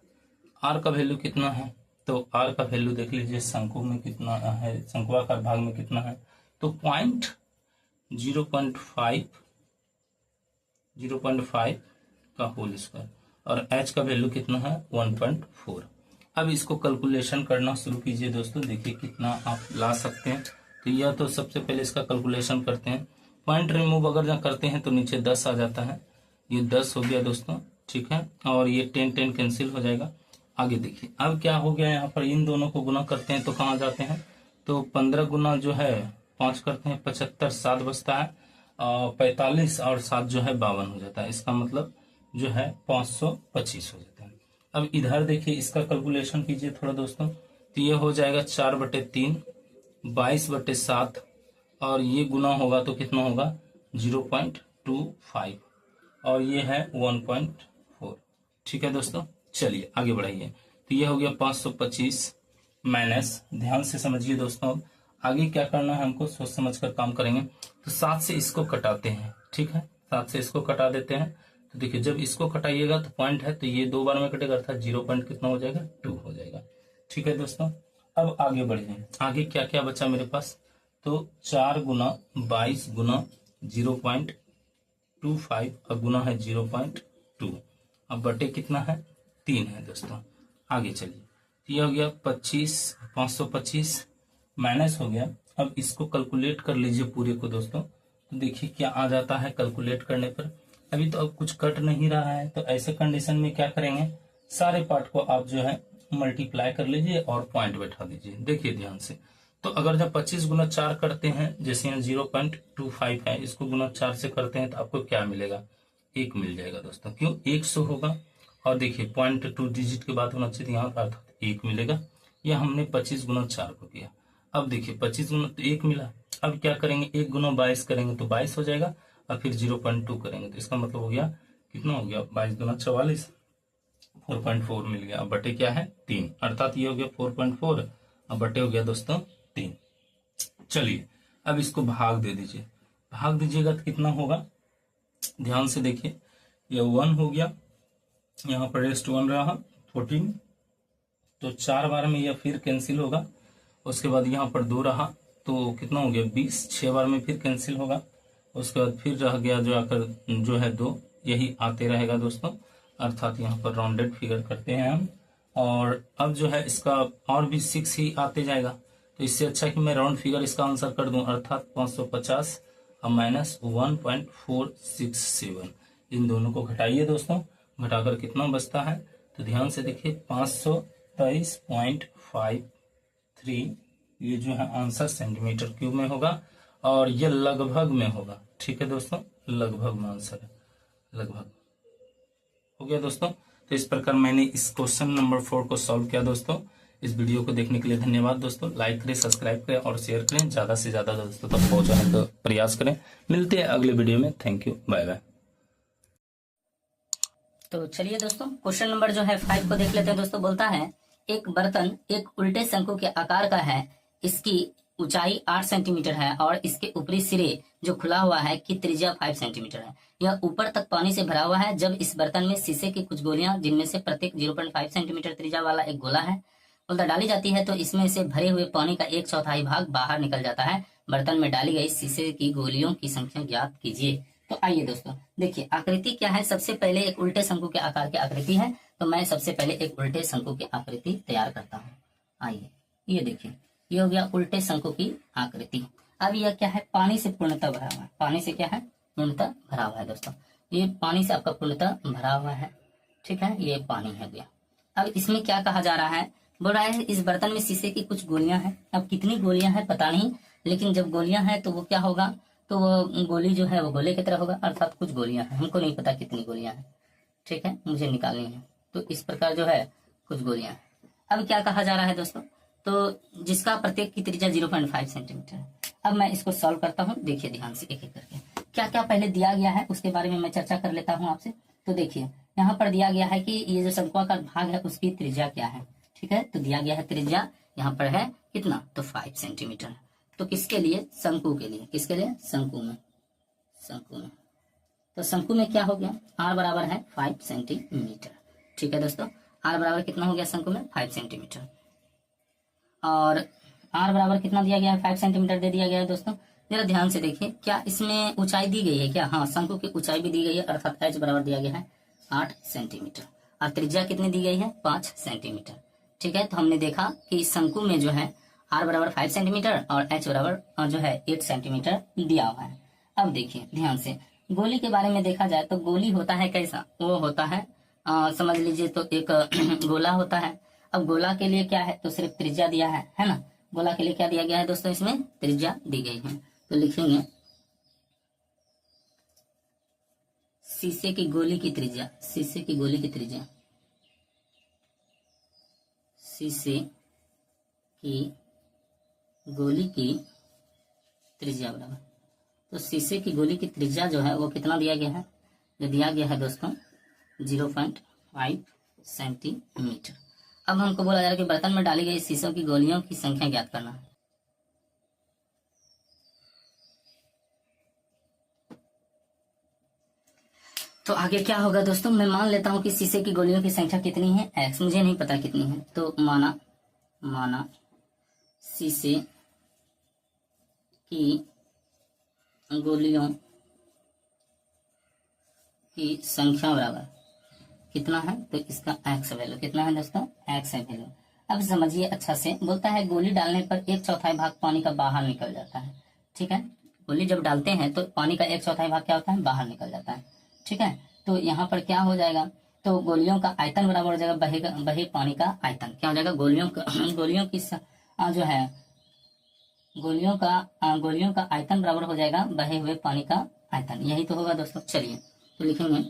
आर का वैल्यू कितना है, तो आर का वैल्यू देख लीजिए शंकु में कितना है, शंकुआकार भाग में कितना है, तो 0.5 का होल स्क्वायर, और एच का वैल्यू कितना है 1.4। अब इसको कैलकुलेशन करना शुरू कीजिए दोस्तों, देखिए कितना आप ला सकते हैं। तो यह तो सबसे पहले इसका कैलकुलेशन करते हैं, पॉइंट रिमूव अगर जहाँ करते हैं तो नीचे 10 आ जाता है, ये 10 हो गया दोस्तों, ठीक है। और ये 10 कैंसिल हो जाएगा। आगे देखिए अब क्या हो गया, यहाँ पर इन दोनों को गुना करते हैं तो कहाँ जाते हैं, तो 15 गुना जो है 5 करते हैं 75, 7 बचता है 45 और 7 जो है 52 हो जाता है, इसका मतलब जो है 525 हो जाता है। अब इधर देखिए इसका कैलकुलेशन कीजिए थोड़ा दोस्तों, तो ये हो जाएगा 4/3 22/7 और ये गुना होगा तो कितना होगा 0.25 और ये है 1.4, ठीक है दोस्तों। चलिए आगे बढ़ाइए, तो ये हो गया 525 माइनस, ध्यान से समझिए दोस्तों, अब आगे क्या करना है हमको सोच समझ कर काम करेंगे। तो 7 से इसको कटाते हैं, ठीक है, 7 से इसको कटा देते हैं। तो देखिए जब इसको कटाइएगा तो पॉइंट है तो ये 2 बार में कटेगा अर्थात 0 पॉइंट कितना हो जाएगा 2 हो जाएगा, ठीक है दोस्तों। अब आगे बढ़िए, आगे क्या क्या बचा मेरे पास, तो 4 गुना 22 गुना 0.25 और गुना है 0.2, अब बटे कितना है 3 है दोस्तों। आगे चलिए, ये हो गया 525 माइनस हो गया। अब इसको कैलकुलेट कर लीजिए पूरे को दोस्तों, तो देखिए क्या आ जाता है कैलकुलेट करने पर। अभी तो अब कुछ कट नहीं रहा है, तो ऐसे कंडीशन में क्या करेंगे, सारे पार्ट को आप जो है मल्टीप्लाई कर लीजिए और पॉइंट बैठा दीजिए। देखिए ध्यान से, तो अगर जब 25 गुना 4 करते हैं, जैसे यहाँ 0.25 है, इसको गुना 4 से करते हैं तो आपको क्या मिलेगा, 1 मिल जाएगा दोस्तों, क्यों 100 होगा। और देखिए 0.2 डिजिट के बाद होना चाहिए यहाँ अर्थात 1 मिलेगा। यह हमने 25 गुना 4 को किया। अब देखिए 25 गुना तो 1 मिला, अब क्या करेंगे 1 गुना 22 करेंगे तो 22 हो जाएगा और फिर 0.2 करेंगे तो इसका मतलब हो गया कितना हो गया 22 गुना 44, 4.4 मिल गया। अब बटे क्या है 3, अर्थात ये हो गया 4.4 अब बटे हो गया दोस्तों 3। चलिए अब इसको भाग दे दीजिए, भाग दीजिएगा तो कितना होगा, ध्यान से देखिए, ये 1 हो गया, यहाँ पर रेस्ट 1 रहा 14, तो 4 बार में यह फिर कैंसिल होगा। उसके बाद यहाँ पर 2 रहा तो कितना हो गया 20, 6 बार में फिर कैंसिल होगा। उसके बाद फिर रह गया जो आकर जो है 2, यही आते रहेगा दोस्तों, अर्थात यहाँ पर राउंडेड फिगर करते हैं हम। और अब जो है इसका और भी 6 ही आते जाएगा, तो इससे अच्छा कि मैं राउंड फिगर इसका आंसर कर दूं, अर्थात 550 और माइनस 1.467, इन दोनों को घटाइए दोस्तों, घटाकर कितना बचता है, तो ध्यान से देखिए 523.53 3, ये जो है आंसर सेंटीमीटर क्यूब में होगा और ये लगभग में होगा। ठीक है दोस्तों, लगभग में आंसर है, लगभग हो गया दोस्तों। तो इस प्रकार मैंने इस क्वेश्चन नंबर 4 को सॉल्व किया दोस्तों। इस वीडियो को देखने के लिए धन्यवाद दोस्तों। लाइक करें, सब्सक्राइब करें और शेयर करें, ज्यादा से ज्यादा दोस्तों तक पहुंचाने का प्रयास करें। मिलते हैं अगले वीडियो में। Thank you, bye bye. तो चलिए दोस्तों, क्वेश्चन नंबर जो है 5 को देख लेते हैं दोस्तों। बोलता है एक बर्तन एक उल्टे शंकु के आकार का है, इसकी ऊंचाई 8 सेंटीमीटर है और इसके ऊपरी सिरे जो खुला हुआ है की त्रिज्या 5 सेंटीमीटर है। यह ऊपर तक पानी से भरा हुआ है। जब इस बर्तन में शीशे की कुछ गोलियां जिनमें से प्रत्येक 0.5 सेंटीमीटर त्रिज्या वाला एक गोला है बोलता डाली जाती है तो इसमें से भरे हुए पानी का 1/4 भाग बाहर निकल जाता है। बर्तन में डाली गई शीशे की गोलियों की संख्या ज्ञात कीजिए। तो आइए दोस्तों देखिए, आकृति क्या है। सबसे पहले एक उल्टे शंकु के आकार की आकृति है, तो मैं सबसे पहले एक उल्टे शंकु की आकृति तैयार करता हूँ। आइए, ये देखिए, ये हो गया उल्टे शंकु की आकृति। अब यह क्या है, पानी से पूर्णतः भरा हुआ है। पानी से क्या है, पूर्णतः भरा हुआ है दोस्तों। ये पानी से आपका पूर्णतः भरा हुआ है। ठीक है, ये पानी है गया। अब इसमें क्या कहा जा रहा है, बोल रहा है इस बर्तन में शीशे की कुछ गोलियां हैं। अब कितनी गोलियां हैं पता नहीं, लेकिन जब गोलियां हैं तो वो क्या होगा, तो वो गोली जो है वो गोले की तरह होगा, अर्थात कुछ गोलियां हैं। हमको नहीं पता कितनी गोलियां हैं, ठीक है, मुझे निकालनी है। तो इस प्रकार जो है कुछ गोलियां हैं। अब क्या कहा जा रहा है दोस्तों, तो जिसका प्रत्येक की त्रिज्या 0.5 सेंटीमीटर है। अब मैं इसको सॉल्व करता हूँ, देखिए ध्यान से एक एक करके। क्या क्या पहले दिया गया है उसके बारे में मैं चर्चा कर लेता हूँ आपसे। तो देखिए, यहाँ पर दिया गया है कि ये जो शंक्वाकार भाग है उसकी त्रिज्या क्या है। ठीक है, तो दिया गया है त्रिज्या यहाँ पर है कितना, तो 5 सेंटीमीटर। तो किसके लिए, शंकु के लिए। किसके लिए, शंकु में। शंकु में, तो शंकु में क्या हो गया, आर बराबर है 5 सेंटीमीटर। ठीक है दोस्तों, आर बराबर कितना हो गया शंकु में, 5 सेंटीमीटर। और आर बराबर कितना दिया गया है, 5 सेंटीमीटर दे दिया गया है दोस्तों। जरा ध्यान से देखिए, क्या इसमें ऊंचाई दी गई है क्या, हाँ, शंकु की ऊंचाई भी दी गई है, अर्थात एच बराबर दिया गया है 8 सेंटीमीटर। और त्रिज्या कितनी दी गई है, 5 सेंटीमीटर। ठीक है, तो हमने देखा कि शंकु में जो है आर बराबर 5 सेंटीमीटर और एच बराबर जो है 8 सेंटीमीटर दिया हुआ है। अब देखिए ध्यान से, गोली के बारे में देखा जाए तो गोली होता है कैसा, वो होता है समझ लीजिए तो एक गोला होता है। अब गोला के लिए क्या है, तो सिर्फ त्रिज्या दिया है ना। गोला के लिए क्या दिया गया है दोस्तों, इसमें त्रिज्या दी गई है। तो लिखेंगे शीशे की गोली की त्रिज्या, शीशे की गोली की त्रिज्या, शीशे की गोली की त्रिज्या बराबर, तो शीशे की गोली की त्रिज्या जो है वो कितना दिया गया है, जो दिया गया है दोस्तों 0.5 सेंटीमीटर। अब हमको बोला जा रहा है कि बर्तन में डाली गई शीशों की गोलियों की संख्या ज्ञात करना है। तो आगे क्या होगा दोस्तों, मैं मान लेता हूं कि शीशे की गोलियों की संख्या कितनी है, x, मुझे नहीं पता कितनी है। तो माना शीशे की गोलियों की संख्या बराबर कितना है, तो इसका x वैल्यू कितना है दोस्तों, x है वैल्यू। अब समझिए अच्छा से, बोलता है गोली डालने पर 1/4 भाग पानी का बाहर निकल जाता है। ठीक है, गोली जब डालते हैं तो पानी का 1/4 भाग क्या होता है, बाहर निकल जाता है। ठीक है, तो यहाँ पर क्या हो जाएगा, तो गोलियों का आयतन बराबर हो जाएगा बहे पानी का आयतन। क्या हो जाएगा, गोलियों की जो है गोलियों का आयतन बराबर हो जाएगा बहे हुए पानी का आयतन। यही तो होगा दोस्तों। चलिए तो लिखेंगे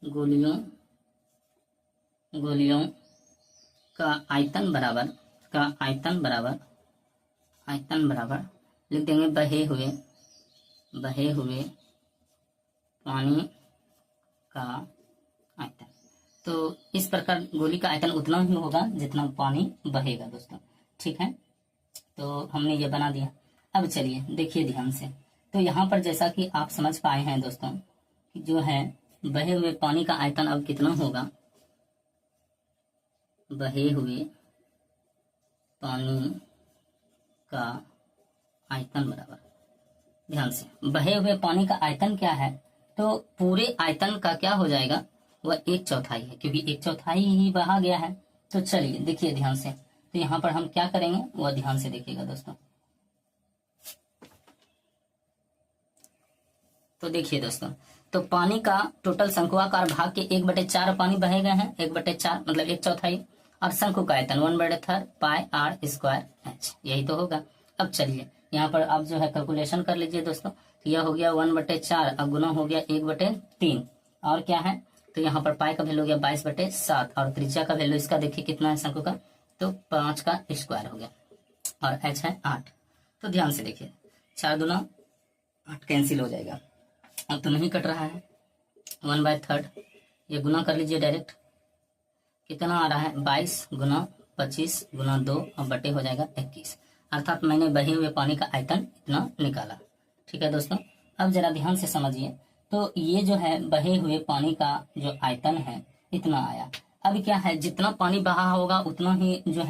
गोलियों का आयतन बराबर लिख देंगे बहे हुए पानी का आयतन। तो इस प्रकार गोली का आयतन उतना ही होगा जितना पानी बहेगा दोस्तों। ठीक है, तो हमने ये बना दिया। अब चलिए देखिए ध्यान से, तो यहाँ पर जैसा कि आप समझ पाए हैं दोस्तों कि जो है बहे हुए पानी का आयतन अब कितना होगा, बहे हुए पानी का आयतन बराबर, ध्यान से, बहे हुए पानी का आयतन क्या है, तो पूरे आयतन का क्या हो जाएगा, वह 1/4 है, क्योंकि 1/4 ही बहा गया है। तो चलिए देखिए ध्यान से, तो यहाँ पर हम क्या करेंगे वह ध्यान से देखिएगा दोस्तों। तो देखिए दोस्तों, तो पानी का टोटल शंक्वाकार भाग के 1/4 पानी बहे गए हैं, 1/4 मतलब 1/4, और शंकु का आयतन 1/3 पाई आर स्क्वायर एच, यही तो होगा। अब चलिए यहाँ पर आप जो है कैलकुलेशन कर लीजिए दोस्तों। तो यह हो गया 1/4 और गुना हो गया 1/3 और क्या है, तो यहाँ पर पाई का वैल्यू हो गया 22/7 और त्रिज्या का वैल्यू इसका देखिए कितना है शंकु का, तो 5 का स्क्वायर हो गया और एच है 8। तो ध्यान से देखिए 4 दूना 8 कैंसिल हो जाएगा, अब तो नहीं कट रहा है। 1/3 ये गुना कर लीजिए डायरेक्ट, कितना आ रहा है 22 गुना 25 गुना 2 और बटे हो जाएगा 21, अर्थात मैंने बहे हुए पानी का आयतन इतना निकाला। ठीक है दोस्तों, अब जरा ध्यान से समझिए। तो ये जो है बहे हुए पानी का जो आयतन है इतना आया। अब क्या है, जितना पानी बहा होगा उतना ही जो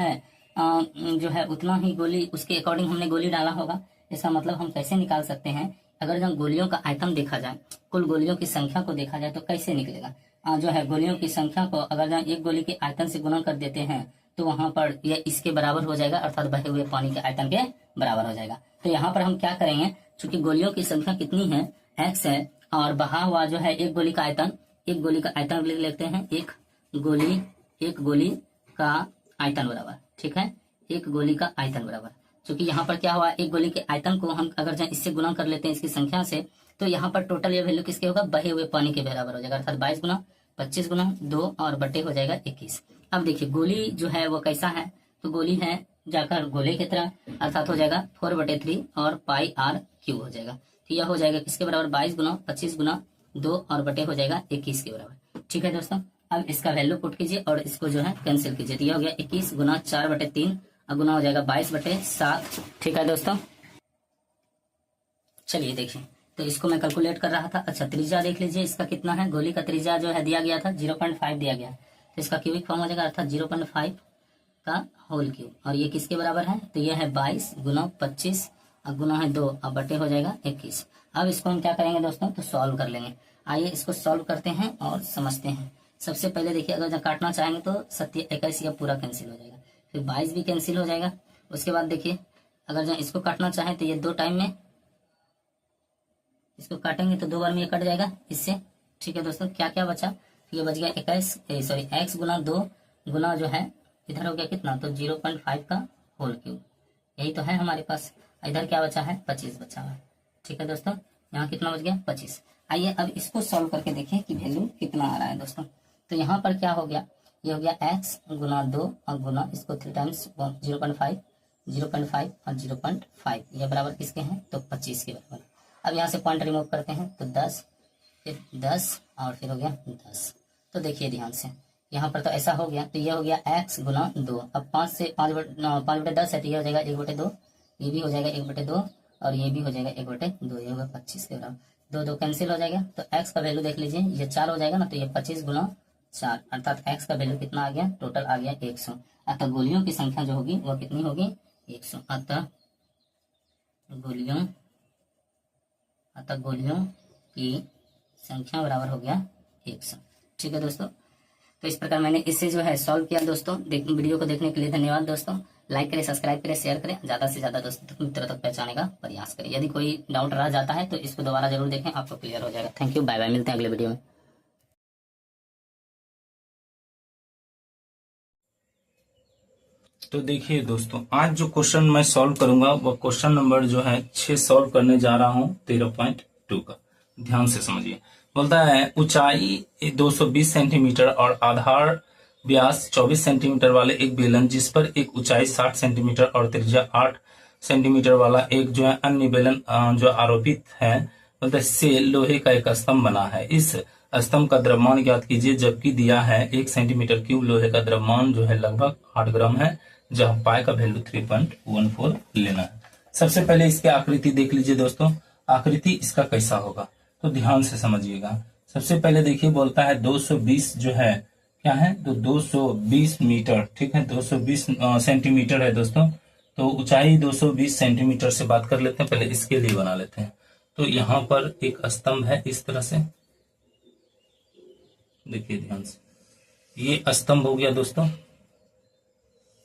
है उतना ही गोली, उसके अकॉर्डिंग हमने गोली डाला होगा। इसका मतलब हम कैसे निकाल सकते हैं, अगर जब गोलियों का आयतन देखा जाए, कुल गोलियों की संख्या को देखा जाए तो कैसे निकलेगा। जो है गोलियों की संख्या को अगर जब एक गोली के आयतन से गुना कर देते हैं तो वहां पर यह इसके बराबर हो जाएगा, अर्थात बहे हुए पानी के आयतन के बराबर हो जाएगा। तो यहाँ पर हम क्या करेंगे, चूंकि गोलियों की संख्या कितनी है, x है, और बहा हुआ जो है एक गोली का आयतन लिख लेते हैं, एक गोली का आयतन बराबर। ठीक है, एक गोली का आयतन बराबर, क्योंकि यहाँ पर क्या हुआ, एक गोली के आयतन को हम अगर जब इससे गुना कर लेते हैं इसकी संख्या से, तो यहाँ पर टोटल ये वैल्यू किसके होगा, बहे हुए पानी के बराबर हो जाएगा, अर्थात 22 गुना 25 गुना 2 और बटे हो जाएगा 21। अब देखिए गोली जो है वो कैसा है, तो गोली है जाकर गोले की तरह, अर्थात हो जाएगा 4/3 और पाई आर क्यूब हो जाएगा। तो यह हो जाएगा किसके बराबर, 22 गुना 25 गुना 2 और बटे हो जाएगा 21 के बराबर। ठीक है दोस्तों, अब इसका वैल्यू पुट कीजिए और इसको जो है कैंसिल कीजिए। तो यह हो गया 21 गुना 4/3 और गुना हो जाएगा 22/7। ठीक है दोस्तों, चलिए देखिए, तो इसको मैं कैलकुलेट कर रहा था। अच्छा, त्रिज्या देख लीजिए इसका कितना है, गोली का त्रिज्या जो है दिया गया था 0.5 दिया गया, तो इसका क्यूबिक फॉर्म हो जाएगा, अर्थात 0.5 का होल क्यूब, और ये किसके बराबर है, तो यह है 22 गुना 25 और गुना है 2 और बटे हो जाएगा 21। अब इसको हम क्या करेंगे दोस्तों, तो सॉल्व कर लेंगे। आइए इसको सॉल्व करते हैं और समझते हैं। सबसे पहले देखिए, अगर जब काटना चाहेंगे तो 21 का पूरा कैंसिल हो जाएगा, फिर 22 भी कैंसिल हो जाएगा। उसके बाद देखिए, अगर जब इसको काटना चाहें तो ये 2 टाइम में इसको काटेंगे तो 2 बार में ये कट जाएगा इससे। ठीक है दोस्तों, क्या क्या बचा, ये बच गया x गुना 2 गुना जो है इधर हो गया कितना, तो 0.5 का होल क्यूब, यही तो है हमारे पास। इधर क्या बचा है, 25 बचा हुआ है। ठीक है दोस्तों, यहाँ कितना बच गया, 25। आइए अब इसको सॉल्व करके देखें कि वैल्यू कितना आ रहा है दोस्तों। तो यहाँ पर क्या हो गया, ये हो गया x गुना 2 और गुना इसको 3 टाइम्स 0.5 और 0.5, ये बराबर किसके हैं, तो 25 के बराबर। अब यहाँ से पॉइंट रिमूव करते हैं तो 10, फिर 10 और फिर हो गया 10। तो देखिए ध्यान से, यहाँ पर तो ऐसा हो गया, तो ये हो गया x गुना 2। अब 5 से 5/10 है, तो ये हो जाएगा 1/2, ये भी हो जाएगा 1/2 और ये भी हो जाएगा 1/2, ये होगा 25 के बराबर। 2 कैंसिल हो जाएगा, तो x का वैल्यू देख लीजिए, ये 4 हो जाएगा ना, तो ये 25 गुना 4, अर्थात x का वैल्यू कितना आ गया, टोटल आ गया 100। अतः गोलियों की संख्या जो होगी वह कितनी होगी, 100। अतः गोलियों की संख्या बराबर हो गया 100। ठीक है दोस्तों, तो इस प्रकार मैंने इससे जो है सॉल्व किया दोस्तों। वीडियो को देखने के लिए धन्यवाद दोस्तों। लाइक करें, सब्सक्राइब करें, शेयर करें, ज्यादा से ज्यादा दोस्तों तक मित्रों तक पहुंचाने का प्रयास करें। यदि कोई डाउट रह जाता है तो इसको दोबारा जरूर देखें, आपको क्लियर हो जाएगा। थैंक यू, बाय बाय, मिलते हैं अगले वीडियो में। तो देखिए दोस्तों, आज जो क्वेश्चन मैं सॉल्व करूंगा वह क्वेश्चन नंबर जो है 6 सॉल्व करने जा रहा हूं 13.2 का। ध्यान से समझिए। बोलता है ऊंचाई 220 सेंटीमीटर और आधार व्यास 24 सेंटीमीटर वाले एक बेलन, जिस पर एक ऊंचाई 60 सेंटीमीटर और त्रिज्या 8 सेंटीमीटर वाला एक जो है अन्य बेलन जो आरोपित है, मतलब से लोहे का एक स्तंभ बना है। इस स्तंभ का द्रव्यमान ज्ञात कीजिए, जबकि दिया है 1 सेंटीमीटर क्यूब लोहे का द्रव्यमान जो है लगभग 8 ग्राम है, जहां पाई का वैल्यू 3.14 लेना है। सबसे पहले इसकी आकृति देख लीजिए दोस्तों, आकृति इसका कैसा होगा, तो ध्यान से समझिएगा। सबसे पहले देखिए, बोलता है 220 जो है क्या है, तो 220 मीटर, ठीक है, 220 सेंटीमीटर है दोस्तों। तो ऊंचाई 220 सेंटीमीटर से बात कर लेते हैं, पहले इसके लिए बना लेते हैं। तो यहाँ पर एक स्तंभ है इस तरह से, देखिए ध्यान से, ये स्तंभ हो गया दोस्तों,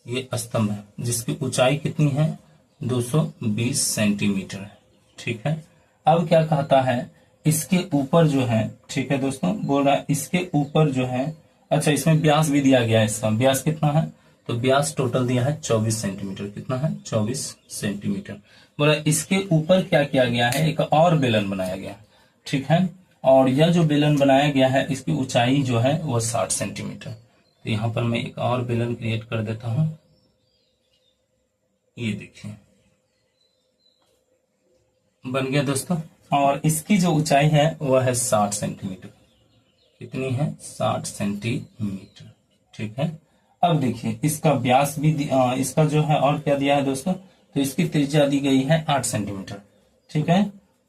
ये स्तंभ है जिसकी ऊंचाई कितनी है, 220 सेंटीमीटर है। ठीक है, अब क्या कहता है, इसके ऊपर जो है, ठीक है दोस्तों, बोल रहा है इसके ऊपर जो है अच्छा, इसमें व्यास भी दिया गया है। इसका व्यास कितना है? तो व्यास टोटल दिया है 24 सेंटीमीटर। कितना है? 24 सेंटीमीटर। बोला इसके ऊपर क्या किया गया है? एक और बेलन बनाया गया, ठीक है। और यह जो बेलन बनाया गया है इसकी ऊंचाई जो है वो 60 सेंटीमीटर। तो यहां पर मैं एक और बेलन क्रिएट कर देता हूं। ये देखिए बन गया दोस्तों। और इसकी जो ऊंचाई है वह है 60 सेंटीमीटर। कितनी है? 60 सेंटीमीटर, ठीक है। अब देखिए इसका व्यास भी इसका जो है और क्या दिया है दोस्तों? तो इसकी त्रिज्या दी गई है 8 सेंटीमीटर, ठीक है।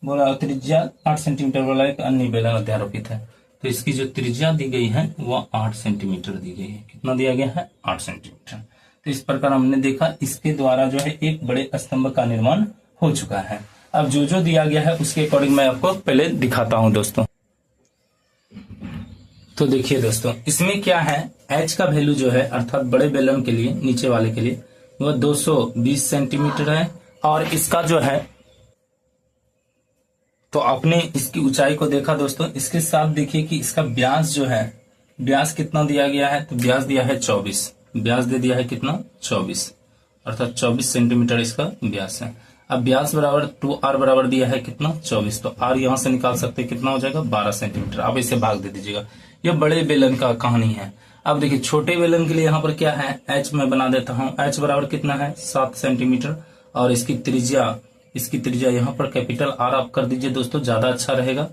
बोला त्रिज्या 8 सेंटीमीटर वाला एक अन्य बेलन अध्यारोपित है। तो इसकी जो त्रिज्या दी गई है वह 8 सेंटीमीटर दी गई है। कितना दिया गया है? 8 सेंटीमीटर। तो इस प्रकार हमने देखा इसके द्वारा जो है एक बड़े स्तंभ का निर्माण हो चुका है। अब जो जो दिया गया है उसके अकॉर्डिंग मैं आपको पहले दिखाता हूं दोस्तों। तो देखिए दोस्तों इसमें क्या है, h का वैल्यू जो है अर्थात बड़े बेलन के लिए, नीचे वाले के लिए वह 220 सेंटीमीटर है। और इसका जो है तो आपने इसकी ऊंचाई को देखा दोस्तों। इसके साथ देखिए कि इसका व्यास जो है, व्यास कितना दिया गया है? तो व्यास दिया है 24। व्यास दे दिया है कितना? 24, अर्थात 24 सेंटीमीटर इसका व्यास है। अब व्यास बराबर 2r बराबर दिया है कितना? 24। तो r यहां से निकाल सकते हैं, कितना हो जाएगा? 12 सेंटीमीटर। अब इसे भाग दे दीजिएगा। यह बड़े बेलन का कहानी है। अब देखिए छोटे बेलन के लिए यहाँ पर क्या है, h मैं बना देता हूं। h बराबर कितना है? 7 सेंटीमीटर। और इसकी त्रिज्या यहाँ पर कैपिटल R आप कर दीजिए दोस्तों, ज्यादा अच्छा रहेगा,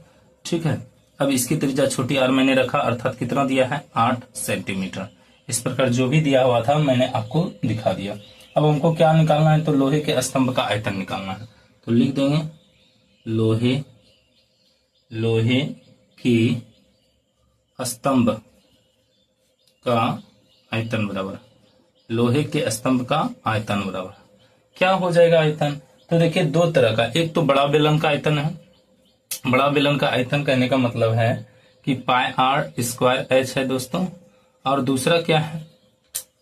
ठीक है। अब इसकी त्रिज्या छोटी r मैंने रखा, अर्थात कितना दिया है? 8 सेंटीमीटर। इस प्रकार जो भी दिया हुआ था मैंने आपको दिखा दिया। अब हमको क्या निकालना है? तो लोहे के स्तंभ का आयतन निकालना है। तो लिख देंगे लोहे की स्तंभ का आयतन बराबर, लोहे के स्तंभ का आयतन बराबर क्या हो जाएगा आयतन? तो देखिए दो तरह का, एक तो बड़ा बेलन का आयतन है। बड़ा बेलन का आयतन कहने का मतलब है कि पाई r स्क्वायर h है दोस्तों। और दूसरा क्या है?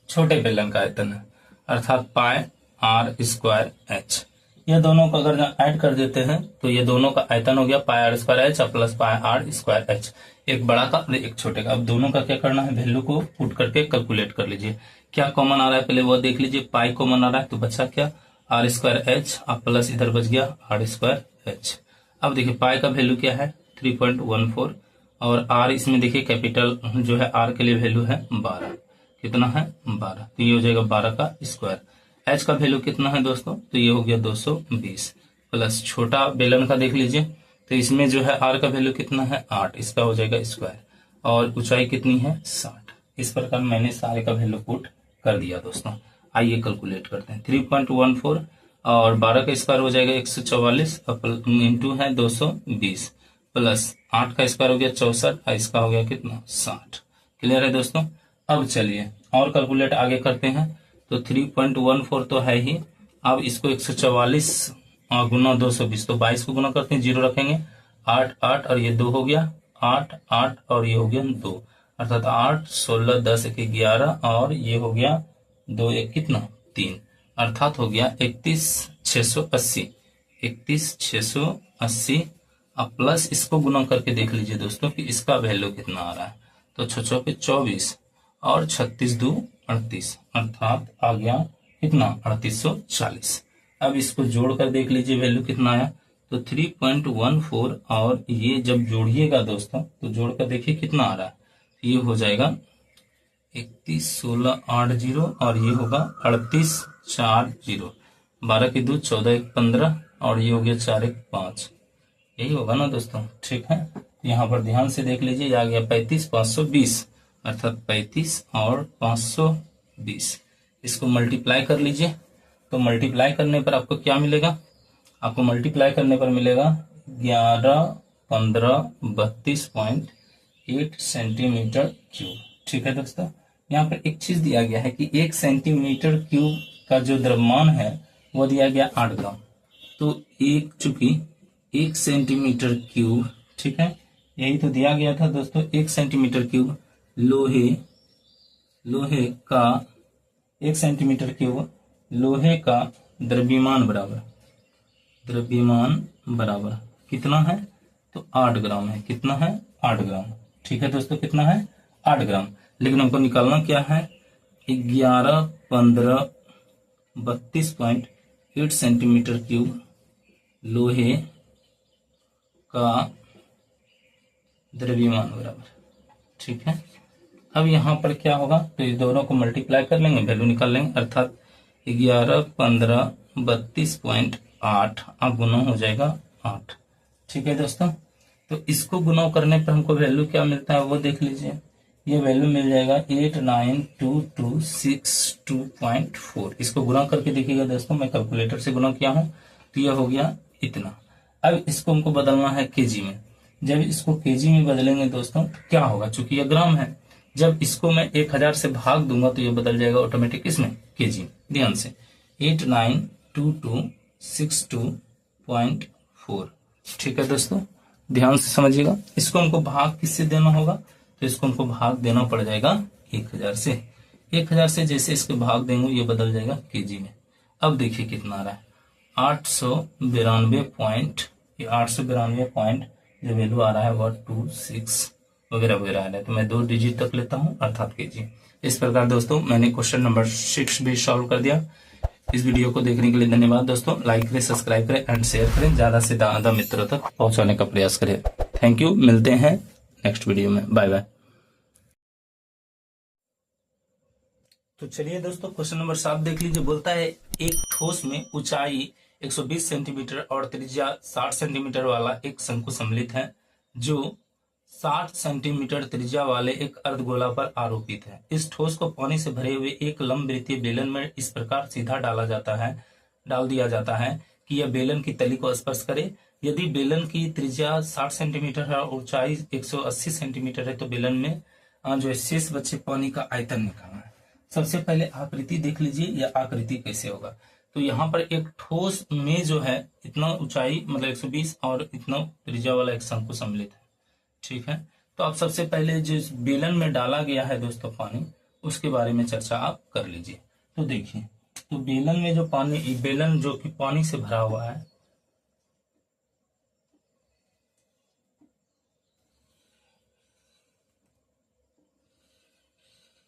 छोटे बेलन का आयतन है, अर्थात पाई r स्क्वायर h। ये दोनों को अगर ऐड कर देते हैं तो ये दोनों का आयतन हो गया पाई r square h plus pi r square h, एक बड़ा का और एक छोटे का। अब दोनों का क्या करना है? वैल्यू को पुट करके कैलकुलेट कर लीजिए। क्या कॉमन आ रहा है पहले वो देख लीजिए। पाई कॉमन आ रहा है तो बचा क्या? r स्क्वायर h, अब प्लस इधर बच गया r स्क्वायर h। अब देखिए पाई का वैल्यू क्या है? 3.14। और r इसमें देखिए कैपिटल जो है r के लिए वैल्यू है 12। कितना है? 12। तो ये हो जाएगा 12 का स्क्वायर। h का वैल्यू कितना है दोस्तों? तो ये हो गया 220। प्लस छोटा बेलन का देख लीजिए, तो इसमें जो है r का वैल्यू कितना है? 8। इसका हो जाएगा स्क्वायर। और ऊंचाई कितनी है? 60। इस प्रकार मैंने सारे का वैल्यू पुट कर दिया दोस्तों। आइए कैलकुलेट करते हैं। 3.14 और 12 का स्क्वायर हो जाएगा 144 इंटू है 220 प्लस 8 का स्क्वायर हो गया 64 और इसका हो गया कितना? 60। क्लियर है दोस्तों। अब चलिए और कैलकुलेट आगे करते हैं। तो 3.14 तो है ही। अब इसको 144 गुना 220, तो 22 को गुना करते हैं, 0 रखेंगे, 8 8 और ये 2 हो गया, 8 8 और ये हो गया 2, अर्थात 8 16 10 1 11 और ये हो गया 2 1 कितना? 3, अर्थात हो गया 31,680। 31,680 अब प्लस इसको गुना करके देख लीजिए दोस्तों कि इसका वैल्यू कितना आ रहा है। तो 6 पे 24 और 36 2 38, अर्थात आ गया कितना? 3840। अब इसको जोड़कर देख लीजिए वैल्यू कितना आया। तो 3.14 और ये जब जोड़िएगा दोस्तों तो जोड़कर देखिए कितना आ रहा है। ये हो जाएगा 31,1680 और ये होगा 3840। 12 की 2 14 1 15 और ये हो गया 4 1 5, यही होगा ना दोस्तों। ठीक है, यहाँ पर ध्यान से देख लीजिए, आ गया 35,520, अर्थात 35 और 520। इसको मल्टीप्लाई कर लीजिए। तो मल्टीप्लाई करने पर आपको क्या मिलेगा? आपको मल्टीप्लाई करने पर मिलेगा 11 15 32.8 सेंटीमीटर क्यूब। ठीक है दोस्तों, यहाँ पर एक चीज दिया गया है कि 1 सेंटीमीटर क्यूब का जो द्रव्यमान है वो दिया गया 8 ग्राम। तो चूंकि 1 सेंटीमीटर क्यूब, ठीक है, यही तो दिया गया था दोस्तों, 1 सेंटीमीटर क्यूब लोहे का 1 सेंटीमीटर क्यूब लोहे का द्रव्यमान बराबर कितना है? तो 8 ग्राम है। कितना है? 8 ग्राम। ठीक है दोस्तों, कितना है? 8 ग्राम। लेकिन हमको निकालना क्या है, 11, 15, 32.8 सेंटीमीटर क्यूब लोहे का द्रव्यमान बराबर, ठीक है। अब यहाँ पर क्या होगा, तो इस दोनों को मल्टीप्लाई कर लेंगे, वैल्यू निकाल लेंगे, अर्थात 11, 15, 32.8 अब गुना हो जाएगा 8, ठीक है दोस्तों। तो इसको गुना करने पर हमको वैल्यू क्या मिलता है वो देख लीजिए, ये वैल्यू मिल जाएगा 892262.4। इसको गुना करके देखिएगा दोस्तों, मैं कैलकुलेटर से गुना किया हूं तो यह हो गया इतना। अब इसको हमको बदलना है केजी में। जब इसको केजी में बदलेंगे दोस्तों क्या होगा, चूंकि यह ग्राम है, जब इसको मैं 1000 से भाग दूंगा तो ये बदल जाएगा ऑटोमेटिक इसमें केजी। ध्यान से 892262.4, ठीक है दोस्तों, ध्यान से समझिएगा। इसको हमको भाग किससे देना होगा, तो इसको हमको भाग देना पड़ जाएगा 1000 से। 1000 से जैसे इसके भाग देंगे ये बदल जाएगा केजी में। अब देखिए कितना आ रहा है, 892 पॉइंट जो वैल्यू आ रहा है वह 26 वगैरह वगैरह आ रहा है। तो मैं 2 डिजिट तक लेता हूं अर्थात केजी। इस प्रकार दोस्तों मैंने क्वेश्चन नंबर 6 भी सॉल्व कर दिया। इस वीडियो को देखने के लिए धन्यवाद दोस्तों। लाइक करें, सब्सक्राइब करें एंड शेयर करें, ज्यादा से ज्यादा मित्रों तक पहुंचाने का प्रयास करें। थैंक यू, मिलते हैं नेक्स्ट वीडियो में, बाय बाय। तो चलिए दोस्तों क्वेश्चन नंबर 7 देख लीजिए। बोलता है एक ठोस में ऊंचाई 120 सेंटीमीटर और त्रिज्या 60 सेंटीमीटर वाला एक शंकु सम्मिलित है जो 60 सेंटीमीटर त्रिज्या वाले एक अर्धगोला पर आरोपित है। इस ठोस को पानी से भरे हुए एक लंबवृत्तीय बेलन में इस प्रकार सीधा डाल दिया जाता है कि यह बेलन की तली को स्पर्श करे। यदि बेलन की त्रिज्या 60 सेंटीमीटर है और ऊंचाई 180 सेंटीमीटर है तो बेलन में जो शेष बचे पानी का आयतन निकालना है। सबसे पहले आकृति देख लीजिए, यह आकृति कैसे होगा। तो यहाँ पर एक ठोस में जो है इतना ऊंचाई मतलब 120 और इतना त्रिज्या वाला एक शंकु सम्मिलित है, ठीक है। तो अब सबसे पहले जिस बेलन में डाला गया है दोस्तों पानी, उसके बारे में चर्चा आप कर लीजिए। तो देखिए, तो बेलन में जो पानी, बेलन जो कि पानी से भरा हुआ है,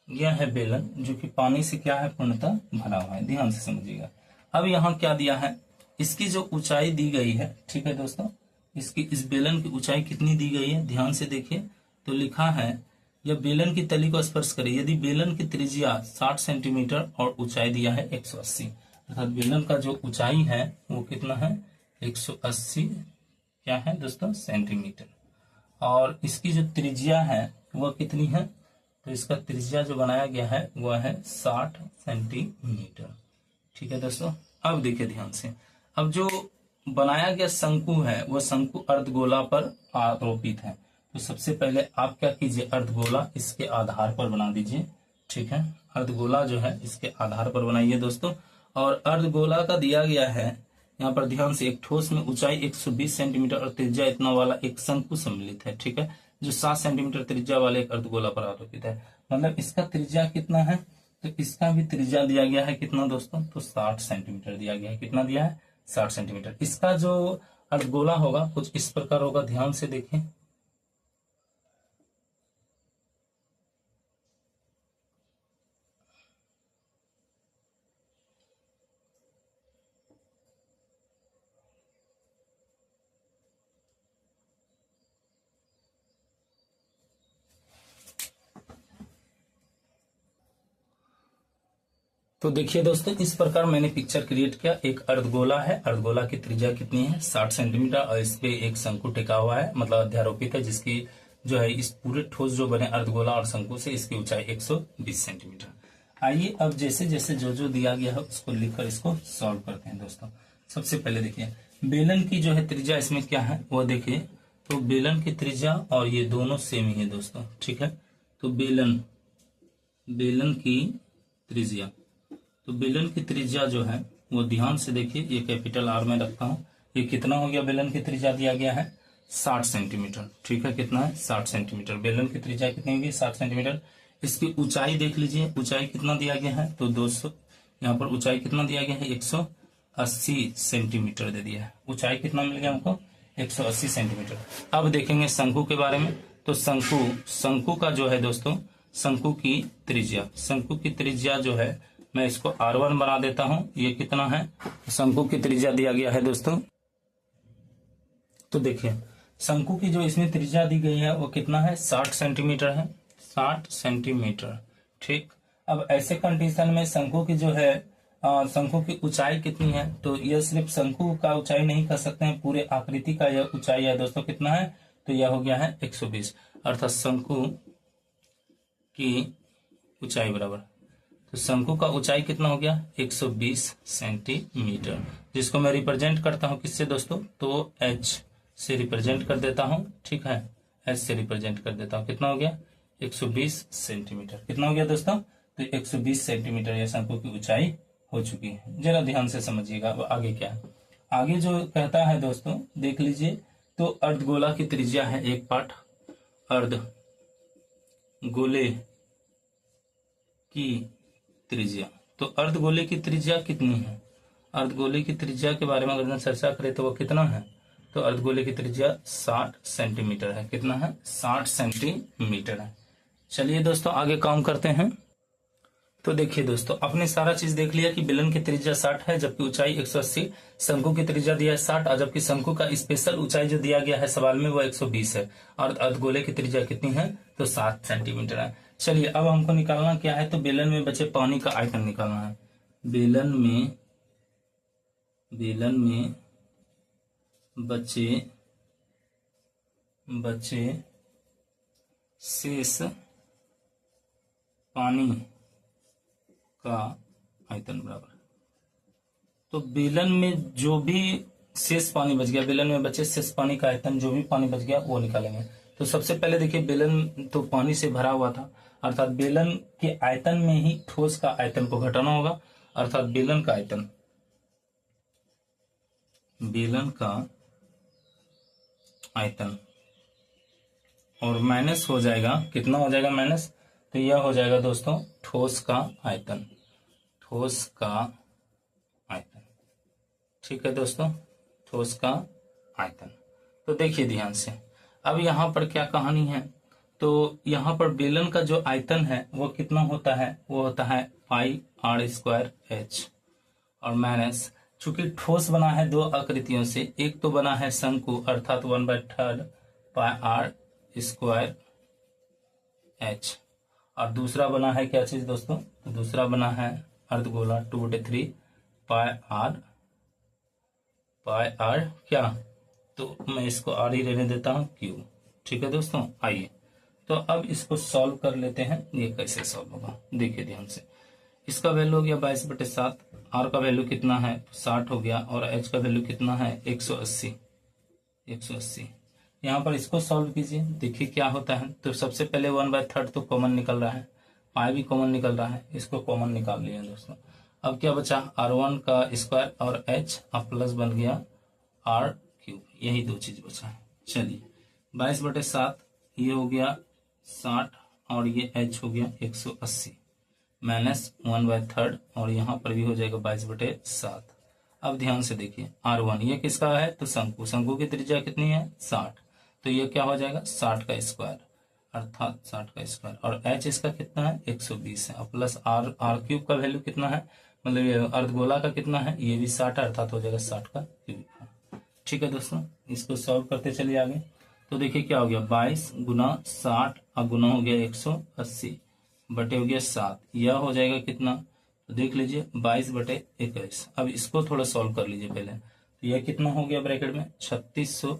यह है बेलन जो कि पानी से क्या है पूर्णतः भरा हुआ है, ध्यान से समझिएगा। अब यहाँ क्या दिया है, इसकी जो ऊंचाई दी गई है, ठीक है दोस्तों, इसकी इस बेलन की ऊंचाई कितनी दी गई है, ध्यान से देखिए। तो लिखा है यह बेलन की तली को स्पर्श करे यदि बेलन की त्रिज्या 60 सेंटीमीटर और ऊंचाई दिया है 180, अर्थात बेलन का जो ऊंचाई है वो कितना है 180 क्या है दोस्तों सेंटीमीटर, और इसकी जो त्रिज्या है वह कितनी है, तो इसका त्रिज्या जो बनाया गया है वह है 60 सेंटीमीटर, ठीक है दोस्तों। अब देखिए ध्यान से, अब जो बनाया गया शंकु है वह शंकु अर्धगोला पर आरोपित है। तो सबसे पहले आप क्या कीजिए, अर्धगोला इसके आधार पर बना दीजिए, ठीक है। अर्धगोला जो है इसके आधार पर बनाइए दोस्तों। और अर्धगोला का दिया गया है यहाँ पर ध्यान से, एक ठोस में ऊंचाई 120 सेंटीमीटर और त्रिज्या इतना वाला एक शंकु सम्मिलित है, ठीक है, जो 7 सेंटीमीटर त्रिज्या वाले एक अर्धगोला पर आरोपित है। मतलब इसका त्रिज्या कितना है, तो इसका भी त्रिज्या दिया गया है कितना दोस्तों, तो 60 सेंटीमीटर दिया गया है। कितना दिया है 60 सेंटीमीटर। इसका जो अर्धगोला होगा कुछ इस प्रकार होगा, ध्यान से देखें। तो देखिए दोस्तों, इस प्रकार मैंने पिक्चर क्रिएट किया। एक अर्धगोला है, अर्धगोला की त्रिज्या कितनी है 60 सेंटीमीटर और इस पे एक शंकु टिका हुआ है, मतलब अध्यारोपित है, जिसकी जो है इस पूरे ठोस जो बने अर्धगोला और शंकु से इसकी ऊंचाई 120 सेंटीमीटर। आइए अब जैसे जैसे जो दिया गया है उसको लिखकर इसको सॉल्व करते हैं दोस्तों। सबसे पहले देखिए बेलन की जो है त्रिज्या इसमें क्या है वो देखिए, तो बेलन की त्रिज्या और ये दोनों सेम ही है दोस्तों, ठीक है। तो बेलन की त्रिज्या, तो बेलन की त्रिज्या जो है वो ध्यान से देखिए, ये कैपिटल आर में रखता हूं। ये कितना हो गया, बेलन की त्रिज्या दिया गया है 60 सेंटीमीटर, ठीक है। कितना है 60 सेंटीमीटर। बेलन की त्रिज्या कितनी होगी 60 सेंटीमीटर। इसकी ऊंचाई देख लीजिए, ऊंचाई कितना दिया गया है, तो 200, यहाँ पर ऊंचाई कितना दिया गया है 180 सेंटीमीटर दे दिया है। ऊंचाई कितना मिल गया हमको 180 सेंटीमीटर। अब देखेंगे शंकु के बारे में। तो शंकु का जो है दोस्तों शंकु की त्रिज्या। शंकु की त्रिज्या जो है मैं इसको R1 बना देता हूं। ये कितना है, शंकु की त्रिज्या दिया गया है दोस्तों। तो देखिए शंकु की जो इसमें त्रिज्या दी गई है वो कितना है, 60 सेंटीमीटर है, 60 सेंटीमीटर। ठीक, अब ऐसे कंडीशन में शंकु की जो है शंकु की ऊंचाई कितनी है, तो यह सिर्फ शंकु का ऊंचाई नहीं कर सकते हैं, पूरे आकृति का यह ऊंचाई है दोस्तों। कितना है, तो यह हो गया है 120, अर्थात शंकु की ऊंचाई बराबर, तो शंकु का ऊंचाई कितना हो गया, 120 सेंटीमीटर, जिसको मैं रिप्रेजेंट करता हूं किससे दोस्तों, तो H से रिप्रेजेंट कर देता हूं। ठीक है, H से रिप्रेजेंट कर देता हूं। कितना हो गया, 120 सेंटीमीटर। कितना हो गया दोस्तों, तो 120 सेंटीमीटर यह शंकु की ऊंचाई हो चुकी है। जरा ध्यान से समझिएगा अब आगे क्या है। आगे जो कहता है दोस्तों देख लीजिए, तो अर्धगोला की त्रिज्या है एक पार्ट, अर्धगोले की त्रिज्या। तो अर्धगोले की त्रिज्या कितनी है, अर्धगोले की त्रिज्या के बारे में अगर चर्चा करें तो वो कितना है, तो अर्धगोले की त्रिज्या 60 सेंटीमीटर है। कितना है, 60 सेंटीमीटर है। चलिए दोस्तों आगे काम करते हैं। तो देखिए दोस्तों आपने सारा चीज देख लिया कि बेलन की त्रिज्या 60 है, जबकि ऊंचाई 180, शंकु की त्रिज्या दिया है 60, और जबकि शंकु का स्पेशल ऊंचाई जो दिया गया है सवाल में वो 120 है, और अर्धगोले की त्रिज्या कितनी है, तो 7 सेंटीमीटर है। चलिए अब हमको निकालना क्या है, तो बेलन में बचे पानी का आयतन निकालना है। बेलन में बचे शेष पानी का आयतन बराबर, तो बेलन में जो भी शेष पानी बच गया, बेलन में बचे शेष पानी का आयतन, जो भी पानी बच गया वो निकालेंगे। तो सबसे पहले देखिए बेलन तो पानी से भरा हुआ था, अर्थात बेलन के आयतन में ही ठोस का आयतन को घटाना होगा, अर्थात बेलन का आयतन और माइनस हो जाएगा, कितना हो जाएगा माइनस, तो यह हो जाएगा दोस्तों ठोस का आयतन, ठीक है दोस्तों, ठोस का आयतन। तो देखिए ध्यान से, अब यहां पर क्या कहानी है, तो यहां पर बेलन का जो आयतन है वो कितना होता है, वो होता है पाई r स्क्वायर H, और माइनस चूंकि ठोस बना है दो आकृतियों से, एक तो बना है शंकु अर्थात 1/3 पाई r स्क्वायर H, और दूसरा बना है क्या चीज दोस्तों, तो दूसरा बना है अर्धगोला 2/3 पाई r क्या, तो मैं इसको r ही रहने देता हूं क्यूब। ठीक है दोस्तों, आइए तो अब इसको सॉल्व कर लेते हैं। ये कैसे सॉल्व होगा देखिए ध्यान से, इसका वैल्यू हो गया 22/7, r का वैल्यू कितना है 60 हो गया, और h का वैल्यू कितना है 180। यहाँ पर इसको सॉल्व कीजिए, देखिए क्या होता है। तो सबसे पहले 1/3 तो कॉमन निकल रहा है, पाई भी कॉमन निकल रहा है, इसको कॉमन निकाल लिया दोस्तों। अब क्या बचा, r1 का स्क्वायर और h अब प्लस बन गया r क्यूब, यही दो चीज बचा है। चलिए 22/7 ये हो गया 60, और ये h हो गया 180 माइनस 1/3, और यहाँ पर भी हो जाएगा 22/7। अब ध्यान से देखिए r1 ये किसका है, तो शंकु की त्रिज्या कितनी है 60, तो ये क्या हो जाएगा 60 का स्क्वायर, अर्थात 60 का स्क्वायर, और h इसका कितना है 120 है, और प्लस r क्यूब का वैल्यू कितना है, मतलब ये अर्धगोला का कितना है, ये भी 60 है, अर्थात हो जाएगा 60 का क्यूब। ठीक है दोस्तों, इसको सॉल्व करते चलिए आगे। तो देखिए क्या हो गया 22 गुना 60 और गुना हो गया 180 बटे हो गया 7, यह हो जाएगा कितना, तो देख लीजिए 22/21। अब इसको थोड़ा सॉल्व कर लीजिए पहले, तो यह कितना हो गया ब्रैकेट में 3600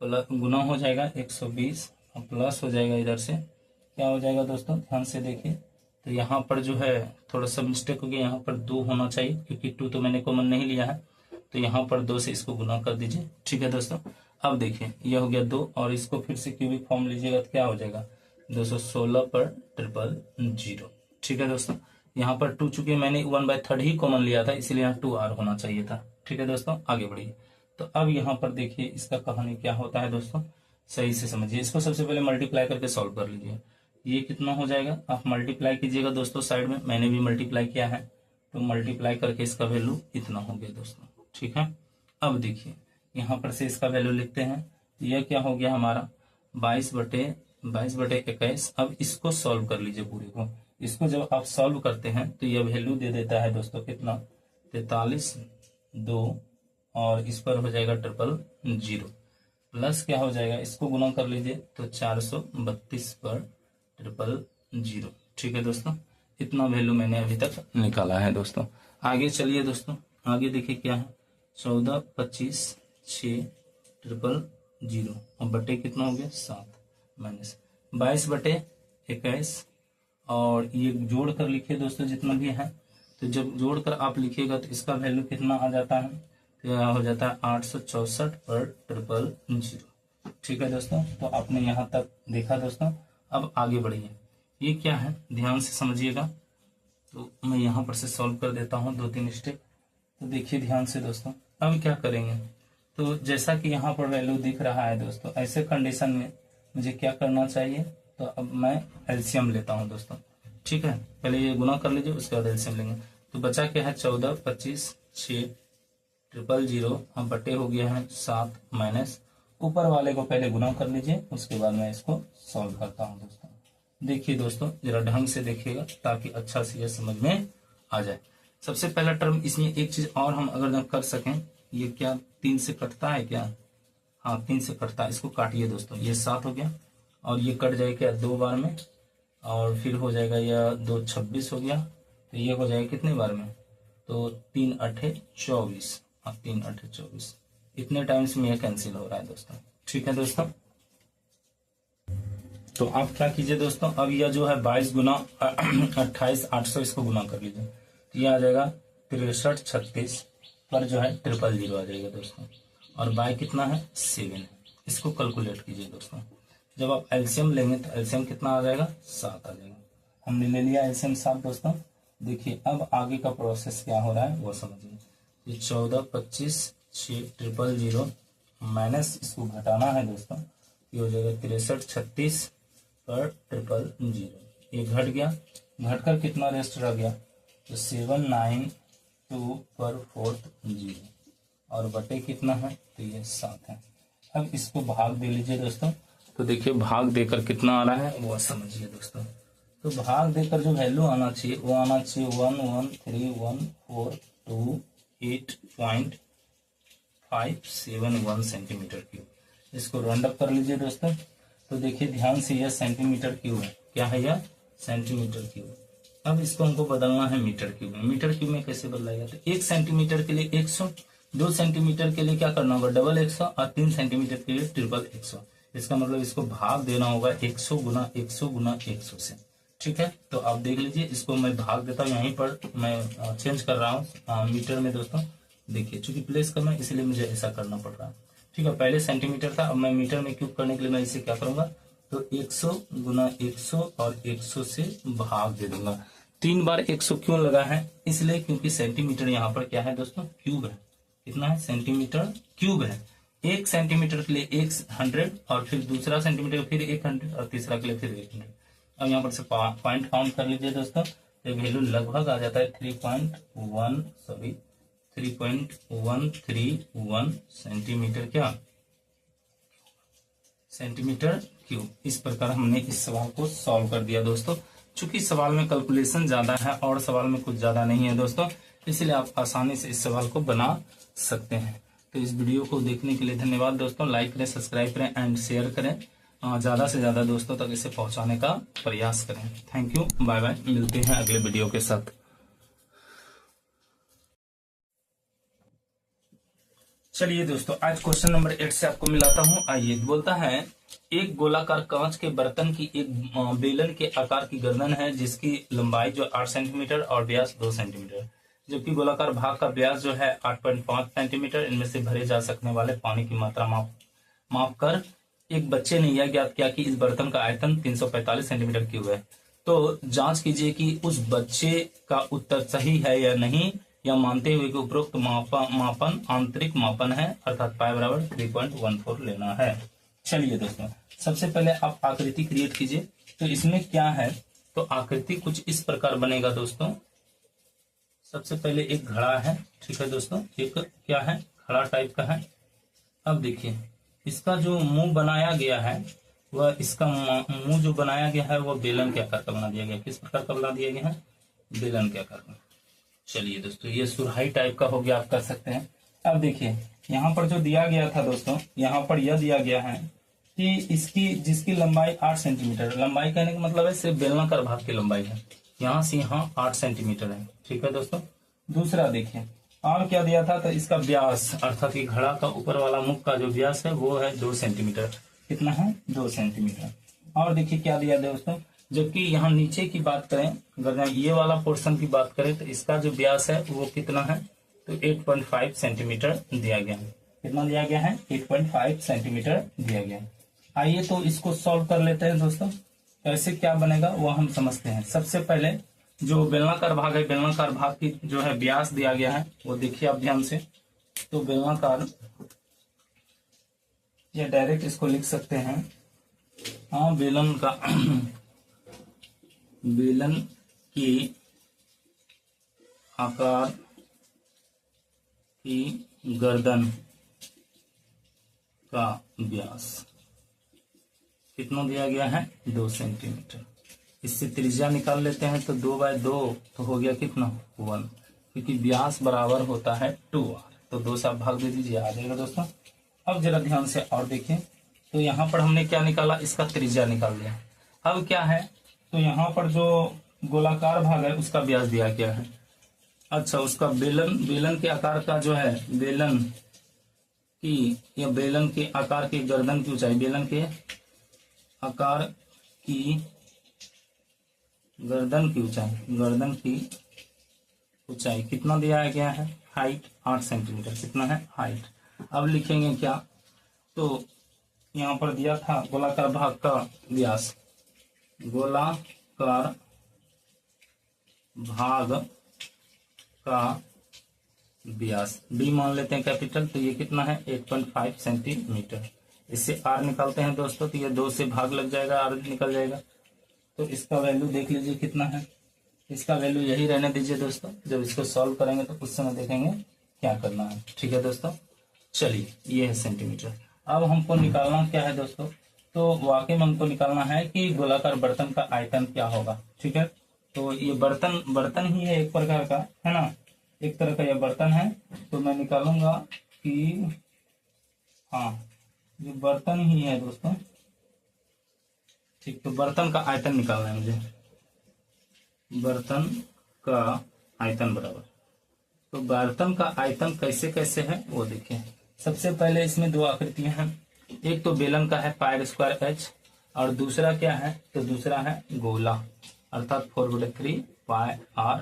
प्लस गुना हो जाएगा 120 और प्लस हो जाएगा इधर से क्या हो जाएगा दोस्तों, ध्यान से देखिए। तो यहाँ पर जो है थोड़ा सा मिस्टेक हो गया, यहाँ पर 2 होना चाहिए क्योंकि 2 तो मैंने कॉमन नहीं लिया है, तो यहाँ पर 2 से इसको गुना कर दीजिए। ठीक है दोस्तों, अब देखिए यह हो गया 2, और इसको फिर से क्यूबिक फॉर्म लीजिएगा तो क्या हो जाएगा 216/000। ठीक है दोस्तों, यहाँ पर 2 चूंकि मैंने 1/3 ही कॉमन लिया था, इसलिए यहाँ 2r होना चाहिए था। ठीक है दोस्तों, आगे बढ़िए। तो अब यहाँ पर देखिए इसका कहानी क्या होता है दोस्तों, सही से समझिए। इसको सबसे पहले मल्टीप्लाई करके सॉल्व कर लीजिए, ये कितना हो जाएगा, आप मल्टीप्लाई कीजिएगा दोस्तों, साइड में मैंने भी मल्टीप्लाई किया है, तो मल्टीप्लाई करके इसका वैल्यू इतना हो गया दोस्तों। ठीक है, अब देखिए यहाँ पर से इसका वैल्यू लिखते हैं, यह क्या हो गया हमारा 22/22 22/21। अब इसको सॉल्व कर लीजिए पूरे को। इसको जब आप सॉल्व करते हैं तो यह वैल्यू दे देता है दोस्तों कितना, 43 2, और इस पर हो जाएगा 000 प्लस क्या हो जाएगा, इसको गुना कर लीजिए तो 432 पर 000। ठीक है दोस्तों, इतना वैल्यू मैंने अभी तक निकाला है दोस्तों। आगे चलिए दोस्तों, आगे देखिए क्या है, 14 25 6 000 और बटे कितना हो गया 7 माइनस 22/21, और ये जोड़ कर लिखिए दोस्तों जितना भी है। तो जब जोड़ कर आप लिखिएगा तो इसका वैल्यू कितना आ जाता है, तो यह हो जाता है 864 पर 000। ठीक है दोस्तों, तो आपने यहाँ तक देखा दोस्तों। अब आगे बढ़िए, ये क्या है ध्यान से समझिएगा। तो मैं यहाँ पर से सॉल्व कर देता हूँ 2-3 स्टेप। तो देखिए ध्यान से दोस्तों, अब क्या करेंगे, तो जैसा कि यहाँ पर वैल्यू दिख रहा है दोस्तों, ऐसे कंडीशन में मुझे क्या करना चाहिए, तो अब मैं एलसीएम लेता हूँ दोस्तों। ठीक है, पहले ये गुना कर लीजिए, उसके बाद एलसीएम लेंगे। तो बचा क्या है 14 25 6 000, हम बटे हो गया है 7 माइनस ऊपर वाले को पहले गुना कर लीजिए, उसके बाद मैं इसको सॉल्व करता हूँ दोस्तों। देखिए दोस्तों, जरा ढंग से देखिएगा ताकि अच्छा से यह समझ में आ जाए। सबसे पहला टर्म, इसमें एक चीज और हम अगर कर सकें, ये क्या 3 से कटता है क्या, हाँ 3 से कटता है, इसको काटिए दोस्तों। ये 7 हो गया और ये कट जाएगा क्या 2 बार में, और फिर हो जाएगा यह 2 26 हो गया, तो ये हो जाएगा कितने बार में, तो 3 8 24, 3 8 24, इतने टाइम्स में यह कैंसिल हो रहा है दोस्तों। ठीक है दोस्तों, तो आप क्या कीजिए दोस्तों, अब यह जो है 22 गुना 28 800, इसको गुना कर लीजिए, तो यह आ जाएगा 63 36 पर जो है 000 आ जाएगा दोस्तों, और बाय कितना है 7। इसको कैलकुलेट कीजिए दोस्तों। जब आप एलसीएम लेंगे तो एलसीएम कितना आ जाएगा 7 आ जाएगा। हमने ले लिया एलसीएम 7 दोस्तों। देखिए अब आगे का प्रोसेस क्या हो रहा है वो समझिए। 14 25 6 000 माइनस इसको घटाना है दोस्तों, ये हो जाएगा 63 36 पर 000। ये घट गया, घटकर कितना रेस्ट रह गया, तो 792 पर 40, और बटे कितना है, तो ये 7 है। अब इसको भाग दे लीजिए दोस्तों। तो देखिए भाग देकर कितना आ रहा है वो समझिए दोस्तों। तो भाग देकर जो वैल्यू आना चाहिए वो आना चाहिए 1131428.571 सेंटीमीटर क्यूब। इसको राउंड अप कर लीजिए दोस्तों। तो देखिए ध्यान से, यह सेंटीमीटर क्यूब है, क्या है यह सेंटीमीटर क्यूब। अब इसको हमको बदलना है मीटर क्यूब में। मीटर क्यूब में कैसे बदलाएगा, तो 1 सेंटीमीटर के लिए 100, 2 सेंटीमीटर के लिए क्या करना होगा डबल 100, और 3 सेंटीमीटर के लिए ट्रिपल 100। इसका मतलब इसको भाग देना होगा 100 गुना 100 गुना 100 से। ठीक है, तो आप देख लीजिए, इसको मैं भाग देता हूँ, यहीं पर मैं चेंज कर रहा हूँ मीटर में दोस्तों। देखिए चूंकि प्लेस करना है इसलिए मुझे ऐसा करना पड़ रहा है। ठीक है, पहले सेंटीमीटर था, अब मैं मीटर में क्यूब करने के लिए मैं इसे क्या करूंगा, तो 100 गुना 100 और 100 से भाग दे दूंगा। 3 बार 100 क्यों लगा है, इसलिए क्योंकि सेंटीमीटर यहाँ पर क्या है दोस्तों क्यूब है। कितना है, सेंटीमीटर क्यूब है। 1 सेंटीमीटर के लिए 100, और फिर दूसरा सेंटीमीटर फिर 100, और तीसरा के लिए फिर 100। अब यहाँ पर से पॉइंट काउंट कर लीजिए दोस्तों, तो वैल्यू लगभग आ जाता है 3.131 सेंटीमीटर, क्या सेंटीमीटर क्यूब। इस प्रकार हमने इस सवाल को सॉल्व कर दिया दोस्तों। चूंकि सवाल में कैलकुलेशन ज्यादा है और सवाल में कुछ ज्यादा नहीं है दोस्तों, इसलिए आप आसानी से इस सवाल को बना सकते हैं। तो इस वीडियो को देखने के लिए धन्यवाद दोस्तों। लाइक करें, सब्सक्राइब करें एंड शेयर करें, ज्यादा से ज्यादा दोस्तों तक इसे पहुंचाने का प्रयास करें। थैंक यू, बाय बाय, मिलते हैं अगले वीडियो के साथ। चलिए दोस्तों, आज क्वेश्चन नंबर 8 से आपको मिलाता हूं। आइए, बोलता है एक गोलाकार कांच के बर्तन की एक बेलन के आकार की गर्दन है जिसकी लंबाई जो 8 सेंटीमीटर और व्यास 2 सेंटीमीटर, जबकि गोलाकार भाग का व्यास जो है 8.5 सेंटीमीटर। इनमें से भरे जा सकने वाले पानी की मात्रा माप कर एक बच्चे ने यह ज्ञात किया कि इस बर्तन का आयतन 345 सेंटीमीटर क्यूब है। तो जांच कीजिए कि उस बच्चे का उत्तर सही है या नहीं, या मानते हुए कि उपरोक्त मापन आंतरिक मापन है, अर्थात पाई बराबर 3.14 लेना है। चलिए दोस्तों, सबसे पहले आप आकृति क्रिएट कीजिए। तो इसमें क्या है, तो आकृति कुछ इस प्रकार बनेगा दोस्तों। सबसे पहले एक घड़ा है, ठीक है दोस्तों, एक क्या है घड़ा टाइप का है। अब देखिए इसका जो मुंह बनाया गया है, वह इसका मुंह जो बनाया गया है वो बेलन के आकार का बना दिया गया। किस प्रकार का बना दिया गया है? बेलन के आकार का। चलिए दोस्तों, ये सुराही टाइप का हो गया, आप कर सकते हैं। अब देखिए यहाँ पर जो दिया गया था दोस्तों, यहाँ पर यह दिया गया है कि इसकी जिसकी लंबाई 8 सेंटीमीटर, लंबाई कहने का मतलब है सिर्फ बेलनाकार भाग की लंबाई है, यहाँ से यहाँ 8 सेंटीमीटर है। ठीक है दोस्तों। दूसरा देखिए और क्या दिया था, तो इसका व्यास अर्थात कि घड़ा का ऊपर वाला मुख का जो व्यास है वो है 2 सेंटीमीटर। कितना है? 2 सेंटीमीटर। और देखिए क्या दिया दोस्तों, जबकि यहाँ नीचे की बात करें, अगर ये वाला पोर्शन की बात करें तो इसका जो व्यास है वो कितना है, तो 8.5 सेंटीमीटर दिया गया है। कितना दिया गया है? 8.5 सेंटीमीटर दिया गया है। आइए तो इसको सॉल्व कर लेते हैं दोस्तों। कैसे क्या बनेगा वो हम समझते हैं। सबसे पहले जो बेलनाकार भाग है, बेलनाकार भाग की जो है व्यास दिया गया है वो देखिए आप ध्यान से। तो बेलनाकार, या डायरेक्ट इसको लिख सकते हैं, हाँ बेलन का बेलन की आकार की गर्दन का व्यास कितना दिया गया है? 2 सेंटीमीटर। इससे त्रिज्या निकाल लेते हैं तो 2/2 तो हो गया कितना? 1, क्योंकि व्यास बराबर होता है 2r, तो 2 से आप भाग दे दीजिए, आ जाएगा दोस्तों। अब जरा ध्यान से और देखिए, तो यहाँ पर हमने क्या निकाला? इसका त्रिज्या निकाल लिया। अब क्या है, तो यहाँ पर जो गोलाकार भाग है उसका व्यास दिया गया है। अच्छा, उसका बेलन के आकार का जो है, बेलन की या बेलन के आकार की गर्दन की ऊंचाई, बेलन के आकार की गर्दन की ऊंचाई कितना दिया गया है? Height 8 centimetre. कितना है? हाइट। अब लिखेंगे क्या, तो यहाँ पर दिया था गोलाकार भाग का व्यास, गोलाकार भाग का व्यास बी मान लेते हैं कैपिटल, तो ये कितना है? 8.5 सेंटीमीटर। इससे आर निकालते हैं दोस्तों, तो ये 2 से भाग लग जाएगा, आर निकल जाएगा। तो इसका वैल्यू देख लीजिए कितना है। इसका वैल्यू यही रहने दीजिए दोस्तों, जब इसको सॉल्व करेंगे तो उस समय देखेंगे क्या करना है। ठीक है दोस्तों। चलिए, ये है सेंटीमीटर। अब हमको निकालना क्या है दोस्तों, तो वाकई में हमको निकालना है कि गोलाकार बर्तन का आयतन क्या होगा। ठीक है, तो ये बर्तन ही है एक प्रकार का, है ना, एक तरह का यह बर्तन है। तो मैं निकालूंगा कि हाँ ये बर्तन ही है दोस्तों। ठीक, तो बर्तन का आयतन निकालना है मुझे। बर्तन का आयतन बराबर, तो बर्तन का आयतन कैसे कैसे है वो देखिए। सबसे पहले इसमें 2 आकृतियां हैं, एक तो बेलन का है πr²h, और दूसरा क्या है, तो दूसरा है गोला अर्थात 4/3 πr³।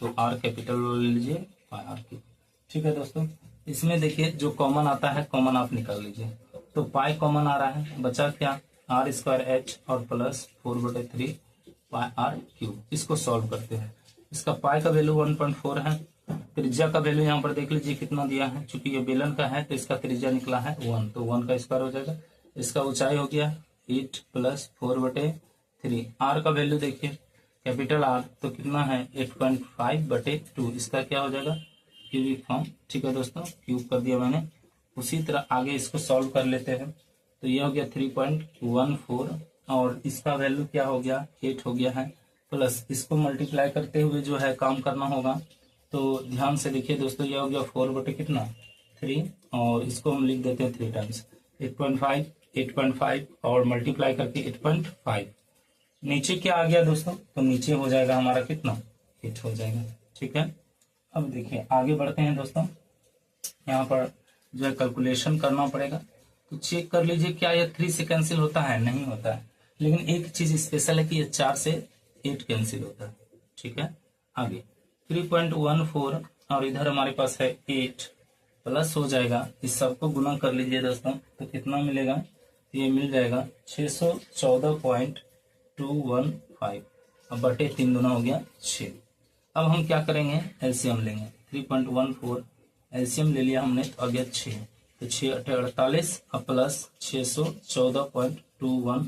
तो r कैपिटल ले लीजिए, πr³। ठीक है दोस्तों। इसमें देखिए जो कॉमन आता है, कॉमन आप निकाल लीजिए। तो पाई कॉमन आ रहा है, बचा क्या? r²h और प्लस 4/3 πr³। इसको सॉल्व करते हैं। इसका पाई का वैल्यू 1.4 है। त्रिज्या का वैल्यू यहाँ पर देख लीजिए कितना दिया है, चूंकि ये बेलन का है तो इसका त्रिज्या निकला है 1, तो 1 का स्क्वायर हो जाएगा। इसका ऊंचाई हो गया 8 + 4/3। आर का वैल्यू देखिए कैपिटल आर, तो कितना है 8.5/2। इसका क्या हो जाएगा? Cubic form. ठीक है दोस्तों, क्यूब कर दिया मैंने। उसी तरह आगे इसको सॉल्व कर लेते हैं। तो ये हो गया 3.14, और इसका वैल्यू क्या हो गया? 8 हो गया है, प्लस इसको मल्टीप्लाई करते हुए जो है काम करना होगा। तो ध्यान से देखिए दोस्तों, ये हो गया 4/3, और इसको हम लिख देते हैं 3 टाइम्स 8.5 और मल्टीप्लाई करके 8.5। नीचे क्या आ गया दोस्तों? तो नीचे हो जाएगा हमारा कितना? 8 हो जाएगा। ठीक है, अब देखिए आगे बढ़ते हैं दोस्तों। यहाँ पर जो है कैलकुलेशन करना पड़ेगा, तो चेक कर लीजिए क्या ये 3 से कैंसिल होता है? नहीं होता है, लेकिन एक चीज स्पेशल है कि ये 4 से 8 कैंसिल होता है। ठीक है, आगे 3.14 और इधर हमारे पास है 8, प्लस हो जाएगा, इस सबको गुना कर लीजिए दोस्तों, तो कितना मिलेगा? ये मिल जाएगा 614.215, अब बटे 3 गुना हो गया 6। अब हम क्या करेंगे? एलसीएम लेंगे। 3.14 एलसीएम ले लिया हमने, तो आ गया 6, तो 6 × 48 और प्लस 614.215।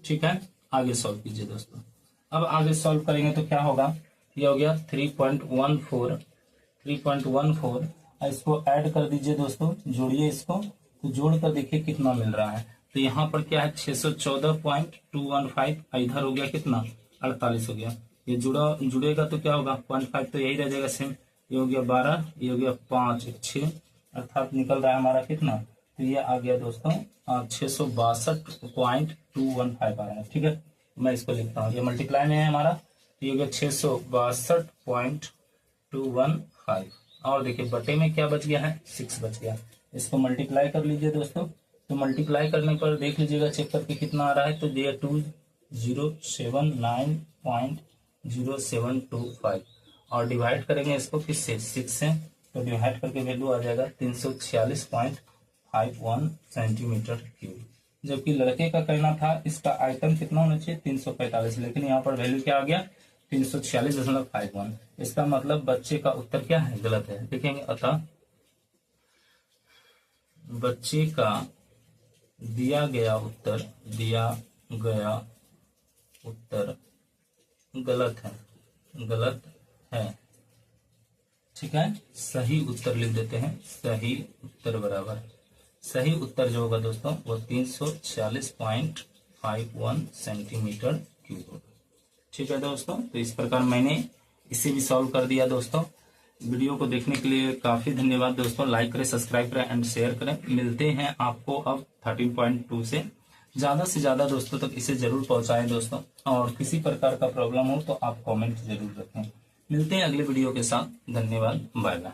ठीक है, आगे सॉल्व कीजिए दोस्तों। अब आगे सॉल्व करेंगे तो क्या होगा? ये हो गया 3.14, इसको ऐड कर दीजिए दोस्तों, जोड़िए इसको, तो जोड़ कर देखिए कितना मिल रहा है। तो यहाँ पर क्या है 614.215, इधर हो गया कितना 48 हो गया। ये जुड़ेगा तो क्या होगा 0.5, तो यही रह जाएगा सेम। ये हो गया 12, ये हो गया 5, 6, अर्थात निकल रहा है हमारा कितना, तो ये आ गया दोस्तों 662.215 आ रहा है। ठीक है, मैं इसको लिखता हूँ, ये मल्टीप्लाई में है हमारा, तो ये हो गया 662.215। और देखिए बटे में क्या बच गया है 6 बच गया। इसको मल्टीप्लाई कर लीजिए दोस्तों, तो मल्टीप्लाई करने पर देख लीजिएगा चेक करके कितना आ रहा है, तो ये 2079.0725 और डिवाइड करेंगे इसको किससे 6 से, तो डिवाइड करके वैल्यू आ जाएगा 346.51 सेंटीमीटर क्यूब। जबकि लड़के का कहना था इसका आयतन कितना होना चाहिए 345, लेकिन यहाँ पर वैल्यू क्या आ गया 346.51। इसका मतलब बच्चे का उत्तर क्या है, गलत है। देखेंगे, अतः बच्चे का दिया गया उत्तर गलत है। ठीक है, सही उत्तर लिख देते हैं, सही उत्तर बराबर, सही उत्तर जो होगा दोस्तों वो 346.51 सेंटीमीटर क्यूब होगा। ठीक है दोस्तों, तो इस प्रकार मैंने इसे भी सॉल्व कर दिया दोस्तों। वीडियो को देखने के लिए काफी धन्यवाद दोस्तों। लाइक करें, सब्सक्राइब करें एंड शेयर करें। मिलते हैं आपको अब 13.2 से ज्यादा दोस्तों तक इसे जरूर पहुंचाएं दोस्तों। और किसी प्रकार का प्रॉब्लम हो तो आप कमेंट जरूर रखें। मिलते हैं अगले वीडियो के साथ। धन्यवाद, बाय बाय।